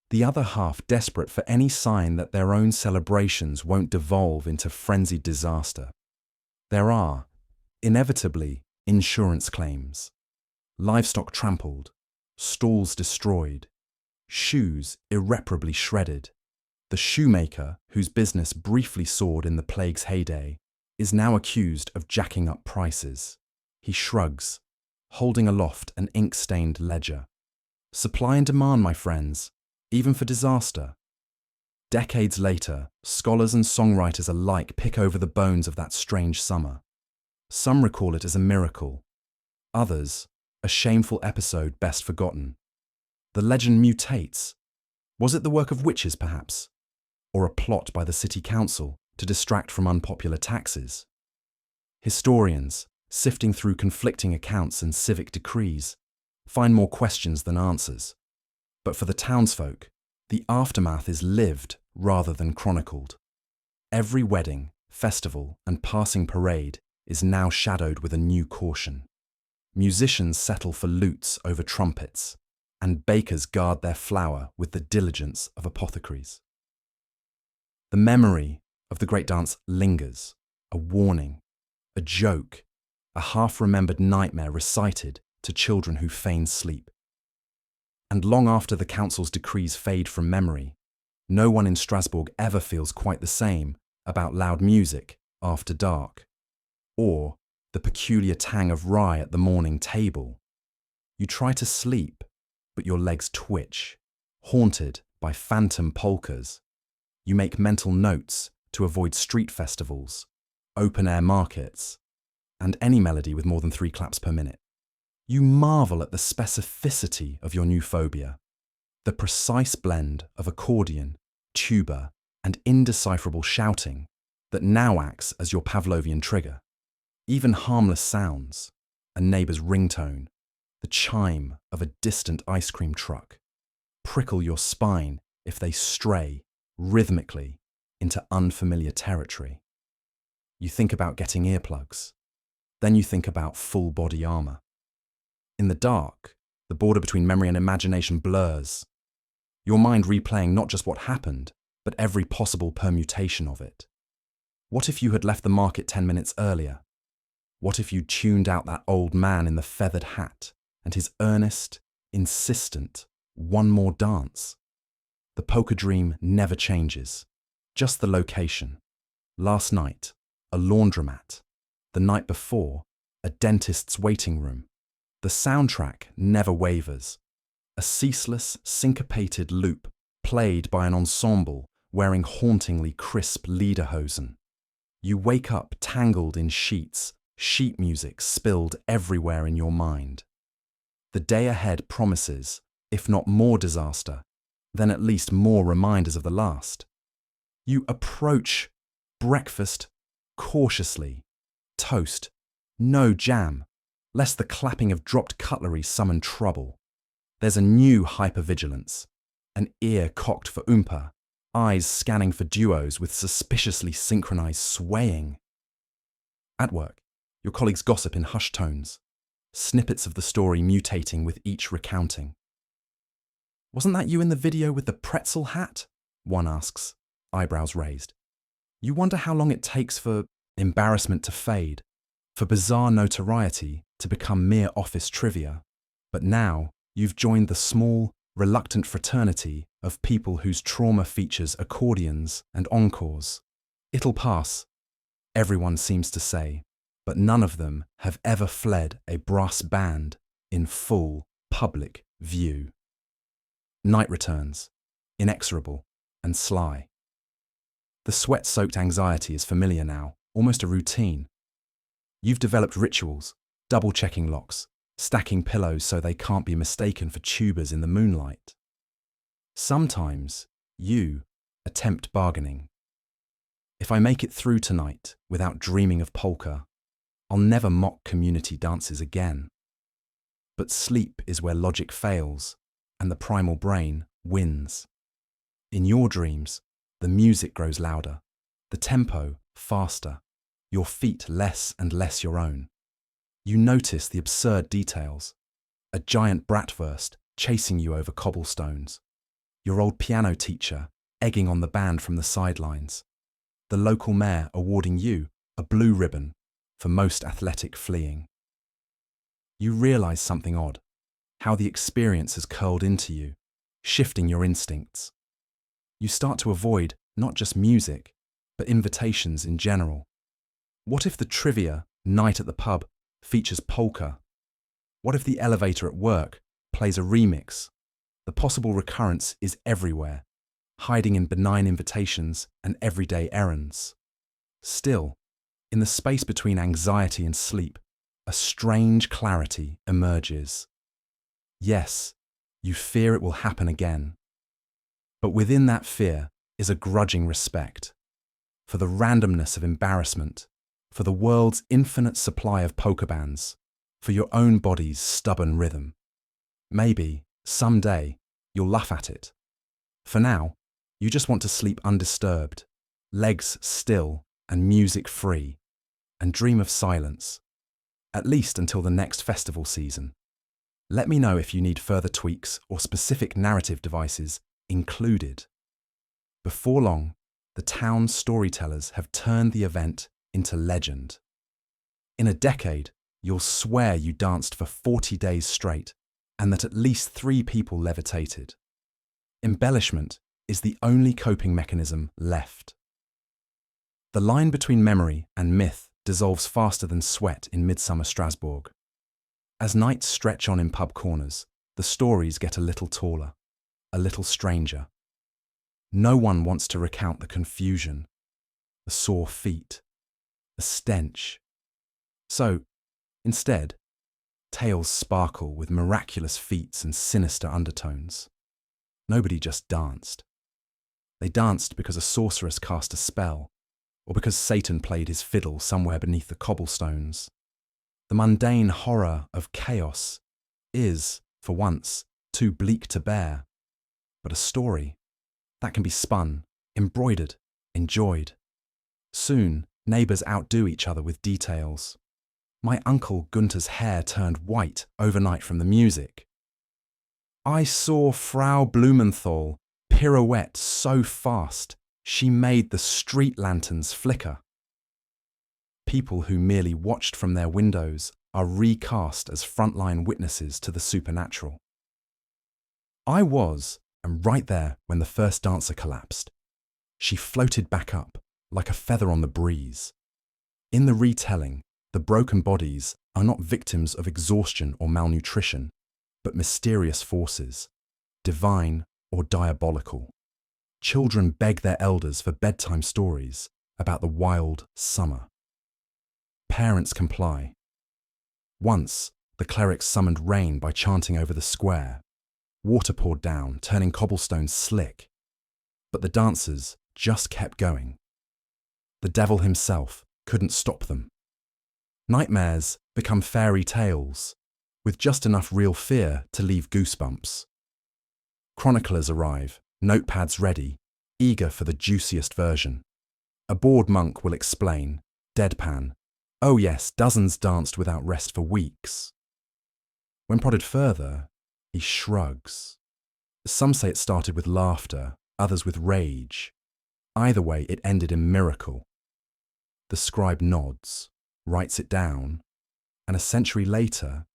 the other half desperate for any sign that their own celebrations won't devolve into frenzied disaster. There are, inevitably, insurance claims, livestock trampled, stalls destroyed, shoes irreparably shredded. The shoemaker, whose business briefly soared in the plague's heyday, is now accused of jacking up prices. He shrugs, holding aloft an ink-stained ledger. Supply and demand, my friends, even for disaster. Decades later, scholars and songwriters alike pick over the bones of that strange summer. Some recall it as a miracle, others, a shameful episode best forgotten. The legend mutates. Was it the work of witches, perhaps? Or a plot by the city council to distract from unpopular taxes? Historians, sifting through conflicting accounts and civic decrees, find more questions than answers. But for the townsfolk, the aftermath is lived rather than chronicled. Every wedding, festival, and passing parade is now shadowed with a new caution. Musicians settle for lutes over trumpets, and bakers guard their flour with the diligence of apothecaries. The memory of the great dance lingers, a warning, a joke, a half-remembered nightmare recited to children who feign sleep. And long after the council's decrees fade from memory, no one in Strasbourg ever feels quite the same about loud music after dark, or the peculiar tang of rye at the morning table. You try to sleep, but your legs twitch, haunted by phantom polkas. You make mental notes to avoid street festivals, open-air markets, and any melody with more than 3 claps per minute. You marvel at the specificity of your new phobia, the precise blend of accordion, tuba, and indecipherable shouting that now acts as your Pavlovian trigger. Even harmless sounds, a neighbour's ringtone, the chime of a distant ice cream truck, prickle your spine if they stray rhythmically into unfamiliar territory. You think about getting earplugs. Then you think about full body armor. In the dark, the border between memory and imagination blurs, your mind replaying not just what happened, but every possible permutation of it. What if you had left the market 10 minutes earlier? What if you tuned out that old man in the feathered hat and his earnest, insistent, one more dance? The poker dream never changes, just the location. Last night, a laundromat. The night before, a dentist's waiting room. The soundtrack never wavers. A ceaseless, syncopated loop played by an ensemble wearing hauntingly crisp lederhosen. You wake up tangled in sheets, sheet music spilled everywhere in your mind. The day ahead promises, if not more disaster, then at least more reminders of the last. You approach breakfast cautiously. Toast, no jam, lest the clapping of dropped cutlery summon trouble. There's a new hypervigilance, an ear cocked for oompa, eyes scanning for duos with suspiciously synchronized swaying. At work, your colleagues gossip in hushed tones, snippets of the story mutating with each recounting. "Wasn't that you in the video with the pretzel hat?" one asks, eyebrows raised. You wonder how long it takes for embarrassment to fade, for bizarre notoriety to become mere office trivia. But now you've joined the small, reluctant fraternity of people whose trauma features accordions and encores. It'll pass, everyone seems to say, but none of them have ever fled a brass band in full public view. Night returns, inexorable and sly. The sweat-soaked anxiety is familiar now, almost a routine. You've developed rituals, double-checking locks, stacking pillows so they can't be mistaken for tubers in the moonlight. Sometimes you attempt bargaining. If I make it through tonight without dreaming of polka, I'll never mock community dances again. But sleep is where logic fails and the primal brain wins. In your dreams, the music grows louder, the tempo faster, your feet less and less your own. You notice the absurd details, a giant bratwurst chasing you over cobblestones, your old piano teacher egging on the band from the sidelines, the local mayor awarding you a blue ribbon for most athletic fleeing. You realize something odd, how the experience has curled into you, shifting your instincts. You start to avoid not just music, but invitations in general. What if the trivia night at the pub features polka? What if the elevator at work plays a remix? The possible recurrence is everywhere, hiding in benign invitations and everyday errands. Still, in the space between anxiety and sleep, a strange clarity emerges. Yes, you fear it will happen again. But within that fear is a grudging respect for the randomness of embarrassment, for the world's infinite supply of polka bands, for your own body's stubborn rhythm. Maybe, someday, you'll laugh at it. For now, you just want to sleep undisturbed, legs still and music free, and dream of silence, at least until the next festival season. Let me know if you need further tweaks or specific narrative devices included. Before long, the town's storytellers have turned the event into legend. In a decade, you'll swear you danced for 40 days straight and that at least 3 people levitated. Embellishment is the only coping mechanism left. The line between memory and myth dissolves faster than sweat in midsummer Strasbourg. As nights stretch on in pub corners, the stories get a little taller, a little stranger. No one wants to recount the confusion, the sore feet, the stench. So, instead, tales sparkle with miraculous feats and sinister undertones. Nobody just danced. They danced because a sorceress cast a spell, or because Satan played his fiddle somewhere beneath the cobblestones. The mundane horror of chaos is, for once, too bleak to bear. But a story, that can be spun, embroidered, enjoyed. Soon, neighbours outdo each other with details. My uncle Gunther's hair turned white overnight from the music. I saw Frau Blumenthal pirouette so fast she made the street lanterns flicker. People who merely watched from their windows are recast as frontline witnesses to the supernatural. I was, and right there when the first dancer collapsed. She floated back up, like a feather on the breeze. In the retelling, the broken bodies are not victims of exhaustion or malnutrition, but mysterious forces, divine or diabolical. Children beg their elders for bedtime stories about the wild summer. Parents comply. Once, the clerics summoned rain by chanting over the square. Water poured down, turning cobblestones slick. But the dancers just kept going. The devil himself couldn't stop them. Nightmares become fairy tales, with just enough real fear to leave goosebumps. Chroniclers arrive, notepads ready, eager for the juiciest version. A bored monk will explain, deadpan, "Oh yes, dozens danced without rest for weeks." When prodded further, he shrugs. Some say it started with laughter, others with rage. Either way, it ended in miracle. The scribe nods, writes it down, and a century later,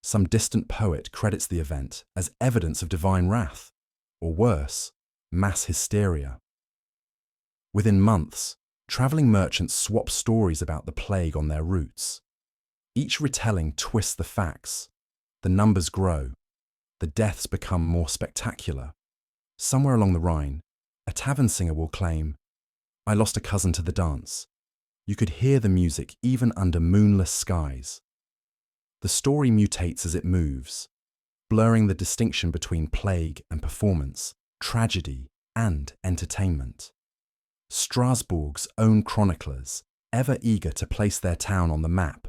some distant poet credits the event as evidence of divine wrath, or worse, mass hysteria. Within months, travelling merchants swap stories about the plague on their routes. Each retelling twists the facts. The numbers grow. The deaths become more spectacular. Somewhere along the Rhine, a tavern singer will claim, "I lost a cousin to the dance." You could hear the music even under moonless skies. The story mutates as it moves, blurring the distinction between plague and performance, tragedy and entertainment. Strasbourg's own chroniclers, ever eager to place their town on the map,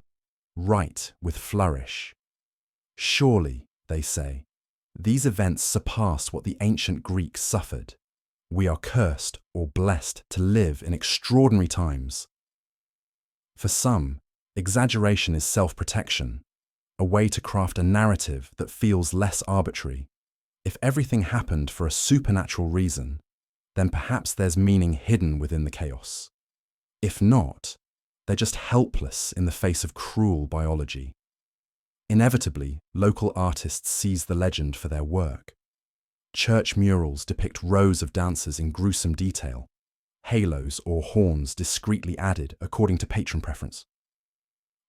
write with flourish. Surely, they say, these events surpass what the ancient Greeks suffered. We are cursed or blessed to live in extraordinary times. For some, exaggeration is self-protection, a way to craft a narrative that feels less arbitrary. If everything happened for a supernatural reason, then perhaps there's meaning hidden within the chaos. If not, they're just helpless in the face of cruel biology. Inevitably, local artists seize the legend for their work. Church murals depict rows of dancers in gruesome detail, halos or horns discreetly added according to patron preference.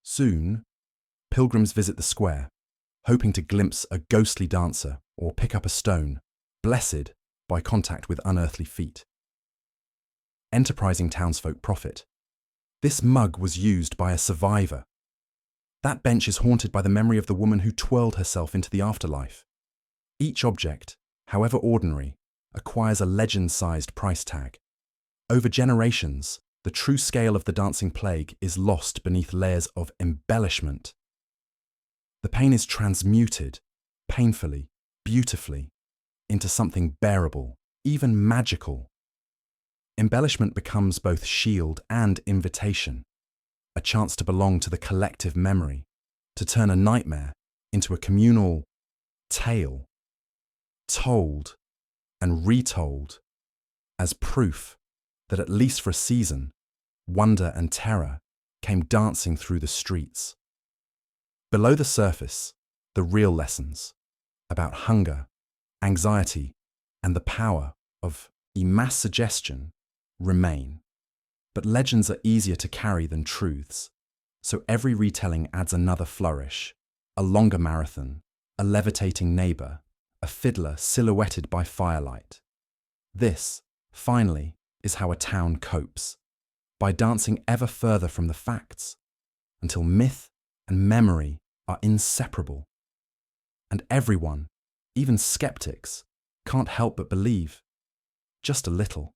Soon, pilgrims visit the square, hoping to glimpse a ghostly dancer or pick up a stone, blessed by contact with unearthly feet. Enterprising townsfolk profit. This mug was used by a survivor. That bench is haunted by the memory of the woman who twirled herself into the afterlife. Each object, however ordinary, acquires a legend-sized price tag. Over generations, the true scale of the dancing plague is lost beneath layers of embellishment. The pain is transmuted, painfully, beautifully, into something bearable, even magical. Embellishment becomes both shield and invitation, a chance to belong to the collective memory, to turn a nightmare into a communal tale, told and retold as proof that at least for a season, wonder and terror came dancing through the streets. Below the surface, the real lessons about hunger, anxiety, and the power of mass suggestion remain. But legends are easier to carry than truths, so every retelling adds another flourish, a longer marathon, a levitating neighbour, a fiddler silhouetted by firelight. This, finally, is how a town copes, by dancing ever further from the facts, until myth and memory are inseparable. And everyone, even skeptics, can't help but believe. Just a little.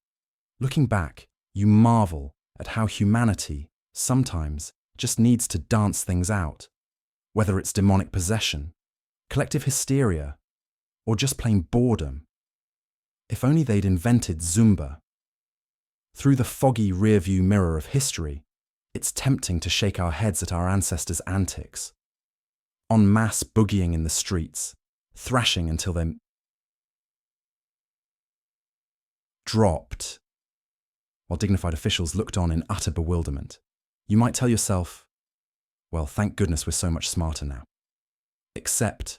Looking back, you marvel at how humanity sometimes just needs to dance things out, whether it's demonic possession, collective hysteria, or just plain boredom. If only they'd invented Zumba. Through the foggy rearview mirror of history, it's tempting to shake our heads at our ancestors' antics. En masse boogieing in the streets, thrashing until they're dropped, while dignified officials looked on in utter bewilderment. You might tell yourself, well, thank goodness we're so much smarter now. Except,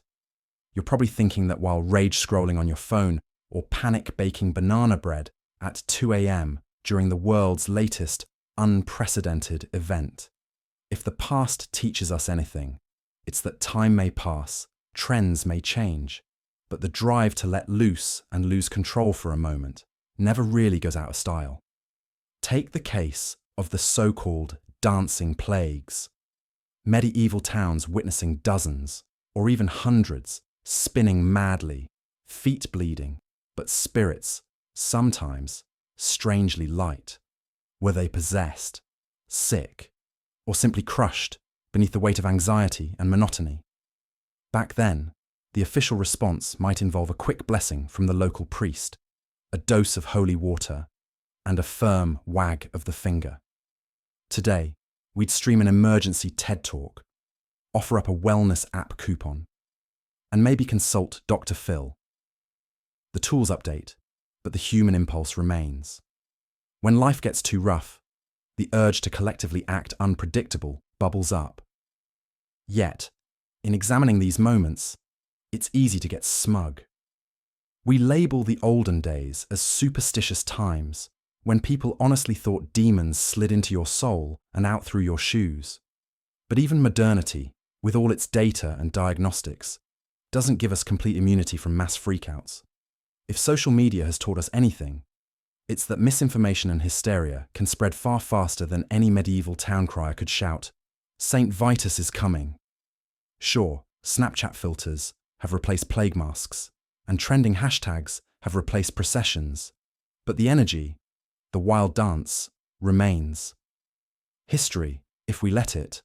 you're probably thinking that while rage scrolling on your phone or panic baking banana bread at 2 a.m. during the world's latest unprecedented event, if the past teaches us anything, it's that time may pass, trends may change, but the drive to let loose and lose control for a moment never really goes out of style. Take the case of the so-called dancing plagues. Medieval towns witnessing dozens, or even hundreds, spinning madly, feet bleeding, but spirits, sometimes, strangely light. Were they possessed, sick, or simply crushed beneath the weight of anxiety and monotony? Back then, the official response might involve a quick blessing from the local priest, a dose of holy water, and a firm wag of the finger. Today, we'd stream an emergency TED Talk, offer up a wellness app coupon, and maybe consult Dr. Phil. The tools update, but the human impulse remains. When life gets too rough, the urge to collectively act unpredictable bubbles up. Yet, in examining these moments, it's easy to get smug. We label the olden days as superstitious times, when people honestly thought demons slid into your soul and out through your shoes. But even modernity, with all its data and diagnostics, doesn't give us complete immunity from mass freakouts. If social media has taught us anything, it's that misinformation and hysteria can spread far faster than any medieval town crier could shout, "Saint Vitus is coming." Sure, Snapchat filters have replaced plague masks, and trending hashtags have replaced processions, but the energy, the wild dance, remains. History, if we let it,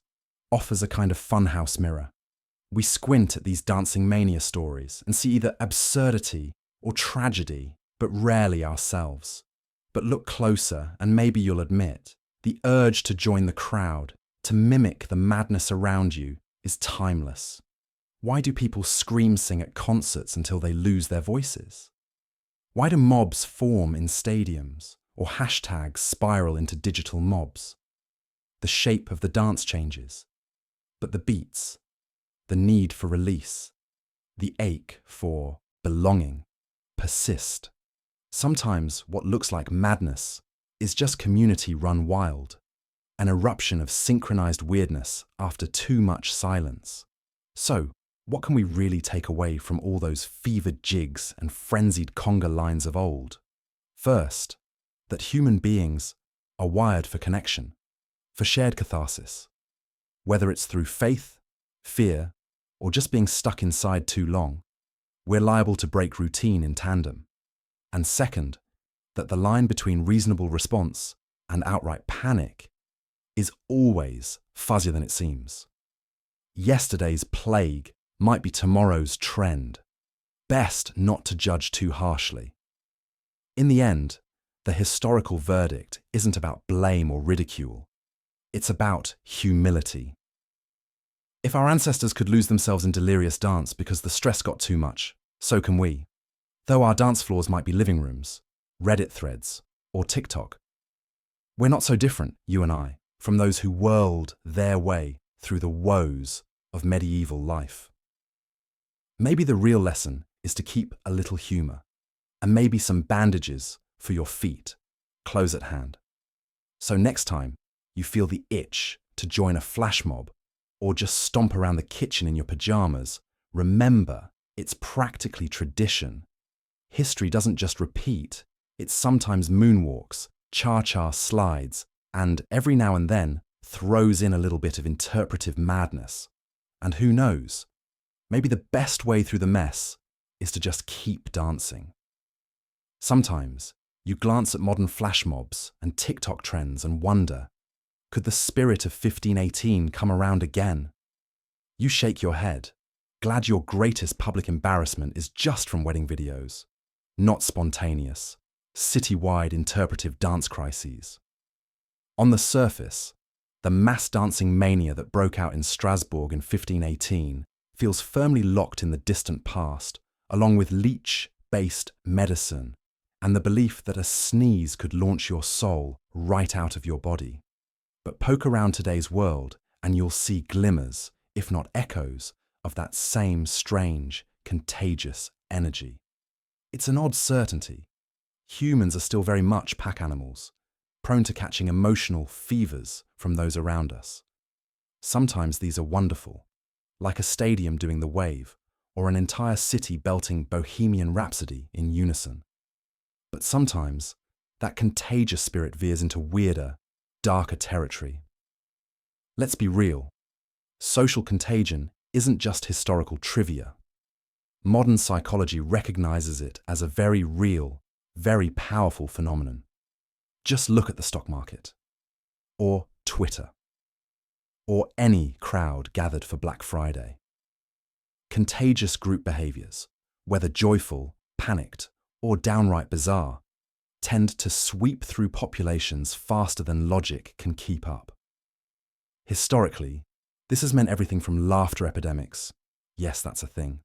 offers a kind of funhouse mirror. We squint at these dancing mania stories and see either absurdity or tragedy, but rarely ourselves. But look closer and maybe you'll admit, the urge to join the crowd, to mimic the madness around you, is timeless. Why do people scream sing at concerts until they lose their voices? Why do mobs form in stadiums, or hashtags spiral into digital mobs? The shape of the dance changes, but the beats, the need for release, the ache for belonging persist. Sometimes what looks like madness is just community run wild, an eruption of synchronized weirdness after too much silence. So, what can we really take away from all those fevered jigs and frenzied conga lines of old? First, that human beings are wired for connection, for shared catharsis. Whether it's through faith, fear, or just being stuck inside too long, we're liable to break routine in tandem. And second, that the line between reasonable response and outright panic is always fuzzier than it seems. Yesterday's plague might be tomorrow's trend. Best not to judge too harshly. In the end, the historical verdict isn't about blame or ridicule. It's about humility. If our ancestors could lose themselves in delirious dance because the stress got too much, so can we. Though our dance floors might be living rooms, Reddit threads, or TikTok. We're not so different, you and I, from those who whirled their way through the woes of medieval life. Maybe the real lesson is to keep a little humour, and maybe some bandages for your feet, close at hand. So next time you feel the itch to join a flash mob, or just stomp around the kitchen in your pyjamas, remember it's practically tradition. History doesn't just repeat, it sometimes moonwalks, cha-cha slides, and every now and then throws in a little bit of interpretive madness. And who knows, maybe the best way through the mess is to just keep dancing. Sometimes you glance at modern flash mobs and TikTok trends and wonder, could the spirit of 1518 come around again? You shake your head, Glad your greatest public embarrassment is just from wedding videos, not spontaneous, city-wide interpretive dance crises. On the surface, the mass dancing mania that broke out in Strasbourg in 1518 feels firmly locked in the distant past, along with leech-based medicine and the belief that a sneeze could launch your soul right out of your body. But poke around today's world and you'll see glimmers, if not echoes, of that same strange, contagious energy. It's an odd certainty. Humans are still very much pack animals, prone to catching emotional fevers from those around us. Sometimes these are wonderful, like a stadium doing the wave, or an entire city belting Bohemian Rhapsody in unison. But sometimes that contagious spirit veers into weirder, darker territory. Let's be real. Social contagion isn't just historical trivia. Modern psychology recognizes it as a very real, very powerful phenomenon. Just look at the stock market, or Twitter, or any crowd gathered for Black Friday. Contagious group behaviors, whether joyful, panicked, or downright bizarre, tend to sweep through populations faster than logic can keep up. Historically, this has meant everything from laughter epidemics, yes, that's a thing,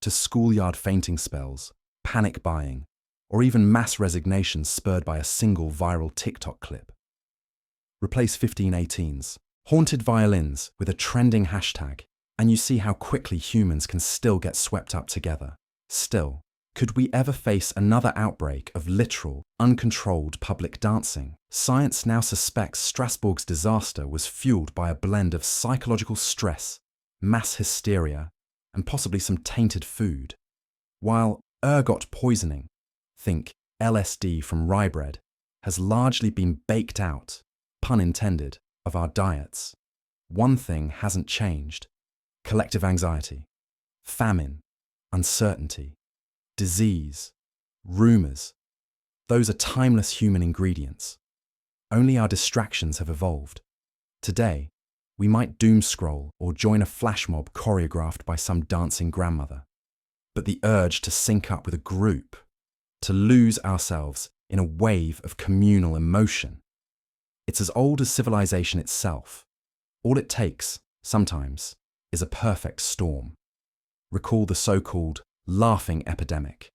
to schoolyard fainting spells, panic buying, or even mass resignations spurred by a single viral TikTok clip. Replace 1518's haunted violins with a trending hashtag, and you see how quickly humans can still get swept up together. Still, could we ever face another outbreak of literal, uncontrolled public dancing? Science now suspects Strasbourg's disaster was fueled by a blend of psychological stress, mass hysteria, and possibly some tainted food. While ergot poisoning, think LSD from rye bread, has largely been baked out, pun intended, of our diets, one thing hasn't changed: collective anxiety, famine, uncertainty, disease, rumors. Those are timeless human ingredients. Only our distractions have evolved. Today, we might doom scroll or join a flash mob choreographed by some dancing grandmother. But the urge to sync up with a group, to lose ourselves in a wave of communal emotion, it's as old as civilization itself. All it takes, sometimes, is a perfect storm. Recall the so-called laughing epidemic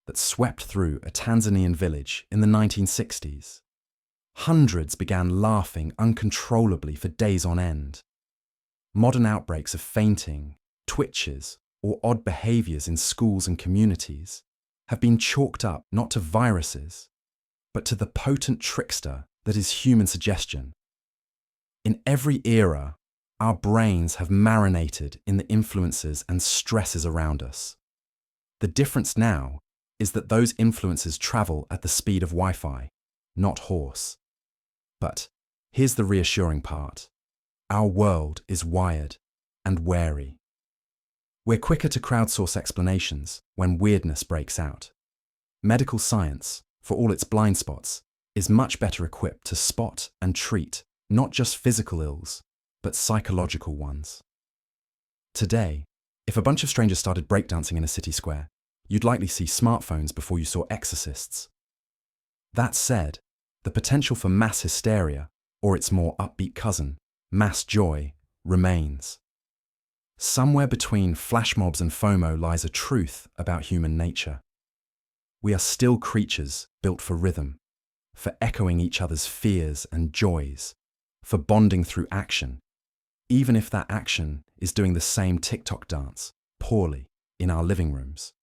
that swept through a Tanzanian village in the 1960s. Hundreds began laughing uncontrollably for days on end. Modern outbreaks of fainting, twitches, or odd behaviors in schools and communities have been chalked up not to viruses, but to the potent trickster that is human suggestion. In every era, our brains have marinated in the influences and stresses around us. The difference now is that those influences travel at the speed of Wi-Fi, not horse. But here's the reassuring part. Our world is wired and wary. We're quicker to crowdsource explanations when weirdness breaks out. Medical science, for all its blind spots, is much better equipped to spot and treat not just physical ills, but psychological ones. Today, if a bunch of strangers started breakdancing in a city square, you'd likely see smartphones before you saw exorcists. That said, the potential for mass hysteria, or its more upbeat cousin, mass joy, remains. Somewhere between flash mobs and FOMO lies a truth about human nature. We are still creatures built for rhythm, for echoing each other's fears and joys, for bonding through action, even if that action is doing the same TikTok dance, poorly, in our living rooms.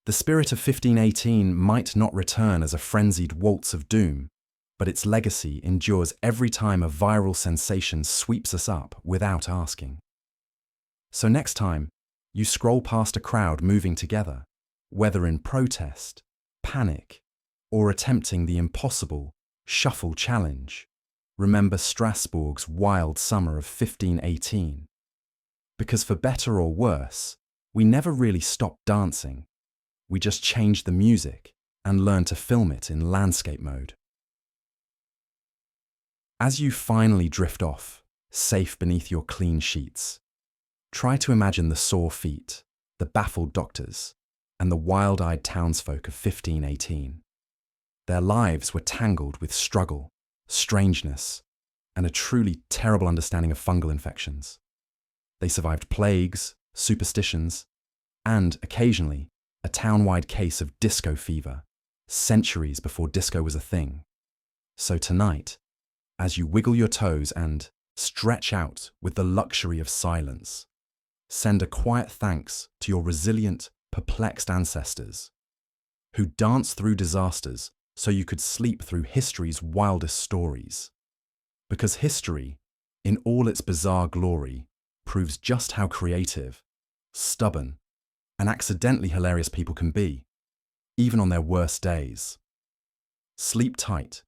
The spirit of 1518 might not return as a frenzied waltz of doom, but its legacy endures every time a viral sensation sweeps us up without asking. So next time you scroll past a crowd moving together, whether in protest, panic, or attempting the impossible shuffle challenge, remember Strasbourg's wild summer of 1518. Because for better or worse, we never really stopped dancing. We just changed the music and learned to film it in landscape mode. As you finally drift off, safe beneath your clean sheets, Try to imagine the sore feet, the baffled doctors, and the wild-eyed townsfolk of 1518. Their lives were tangled with struggle, strangeness, and a truly terrible understanding of fungal infections. They survived plagues, superstitions, and, occasionally, a town-wide case of disco fever, centuries before disco was a thing. So tonight, as you wiggle your toes and stretch out with the luxury of silence, send a quiet thanks to your resilient, perplexed ancestors, who danced through disasters so you could sleep through history's wildest stories. Because history, in all its bizarre glory, proves just how creative, stubborn, and accidentally hilarious people can be, even on their worst days. Sleep tight,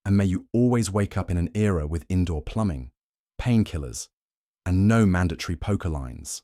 and may you always wake up in an era with indoor plumbing, painkillers, and no mandatory poker lines.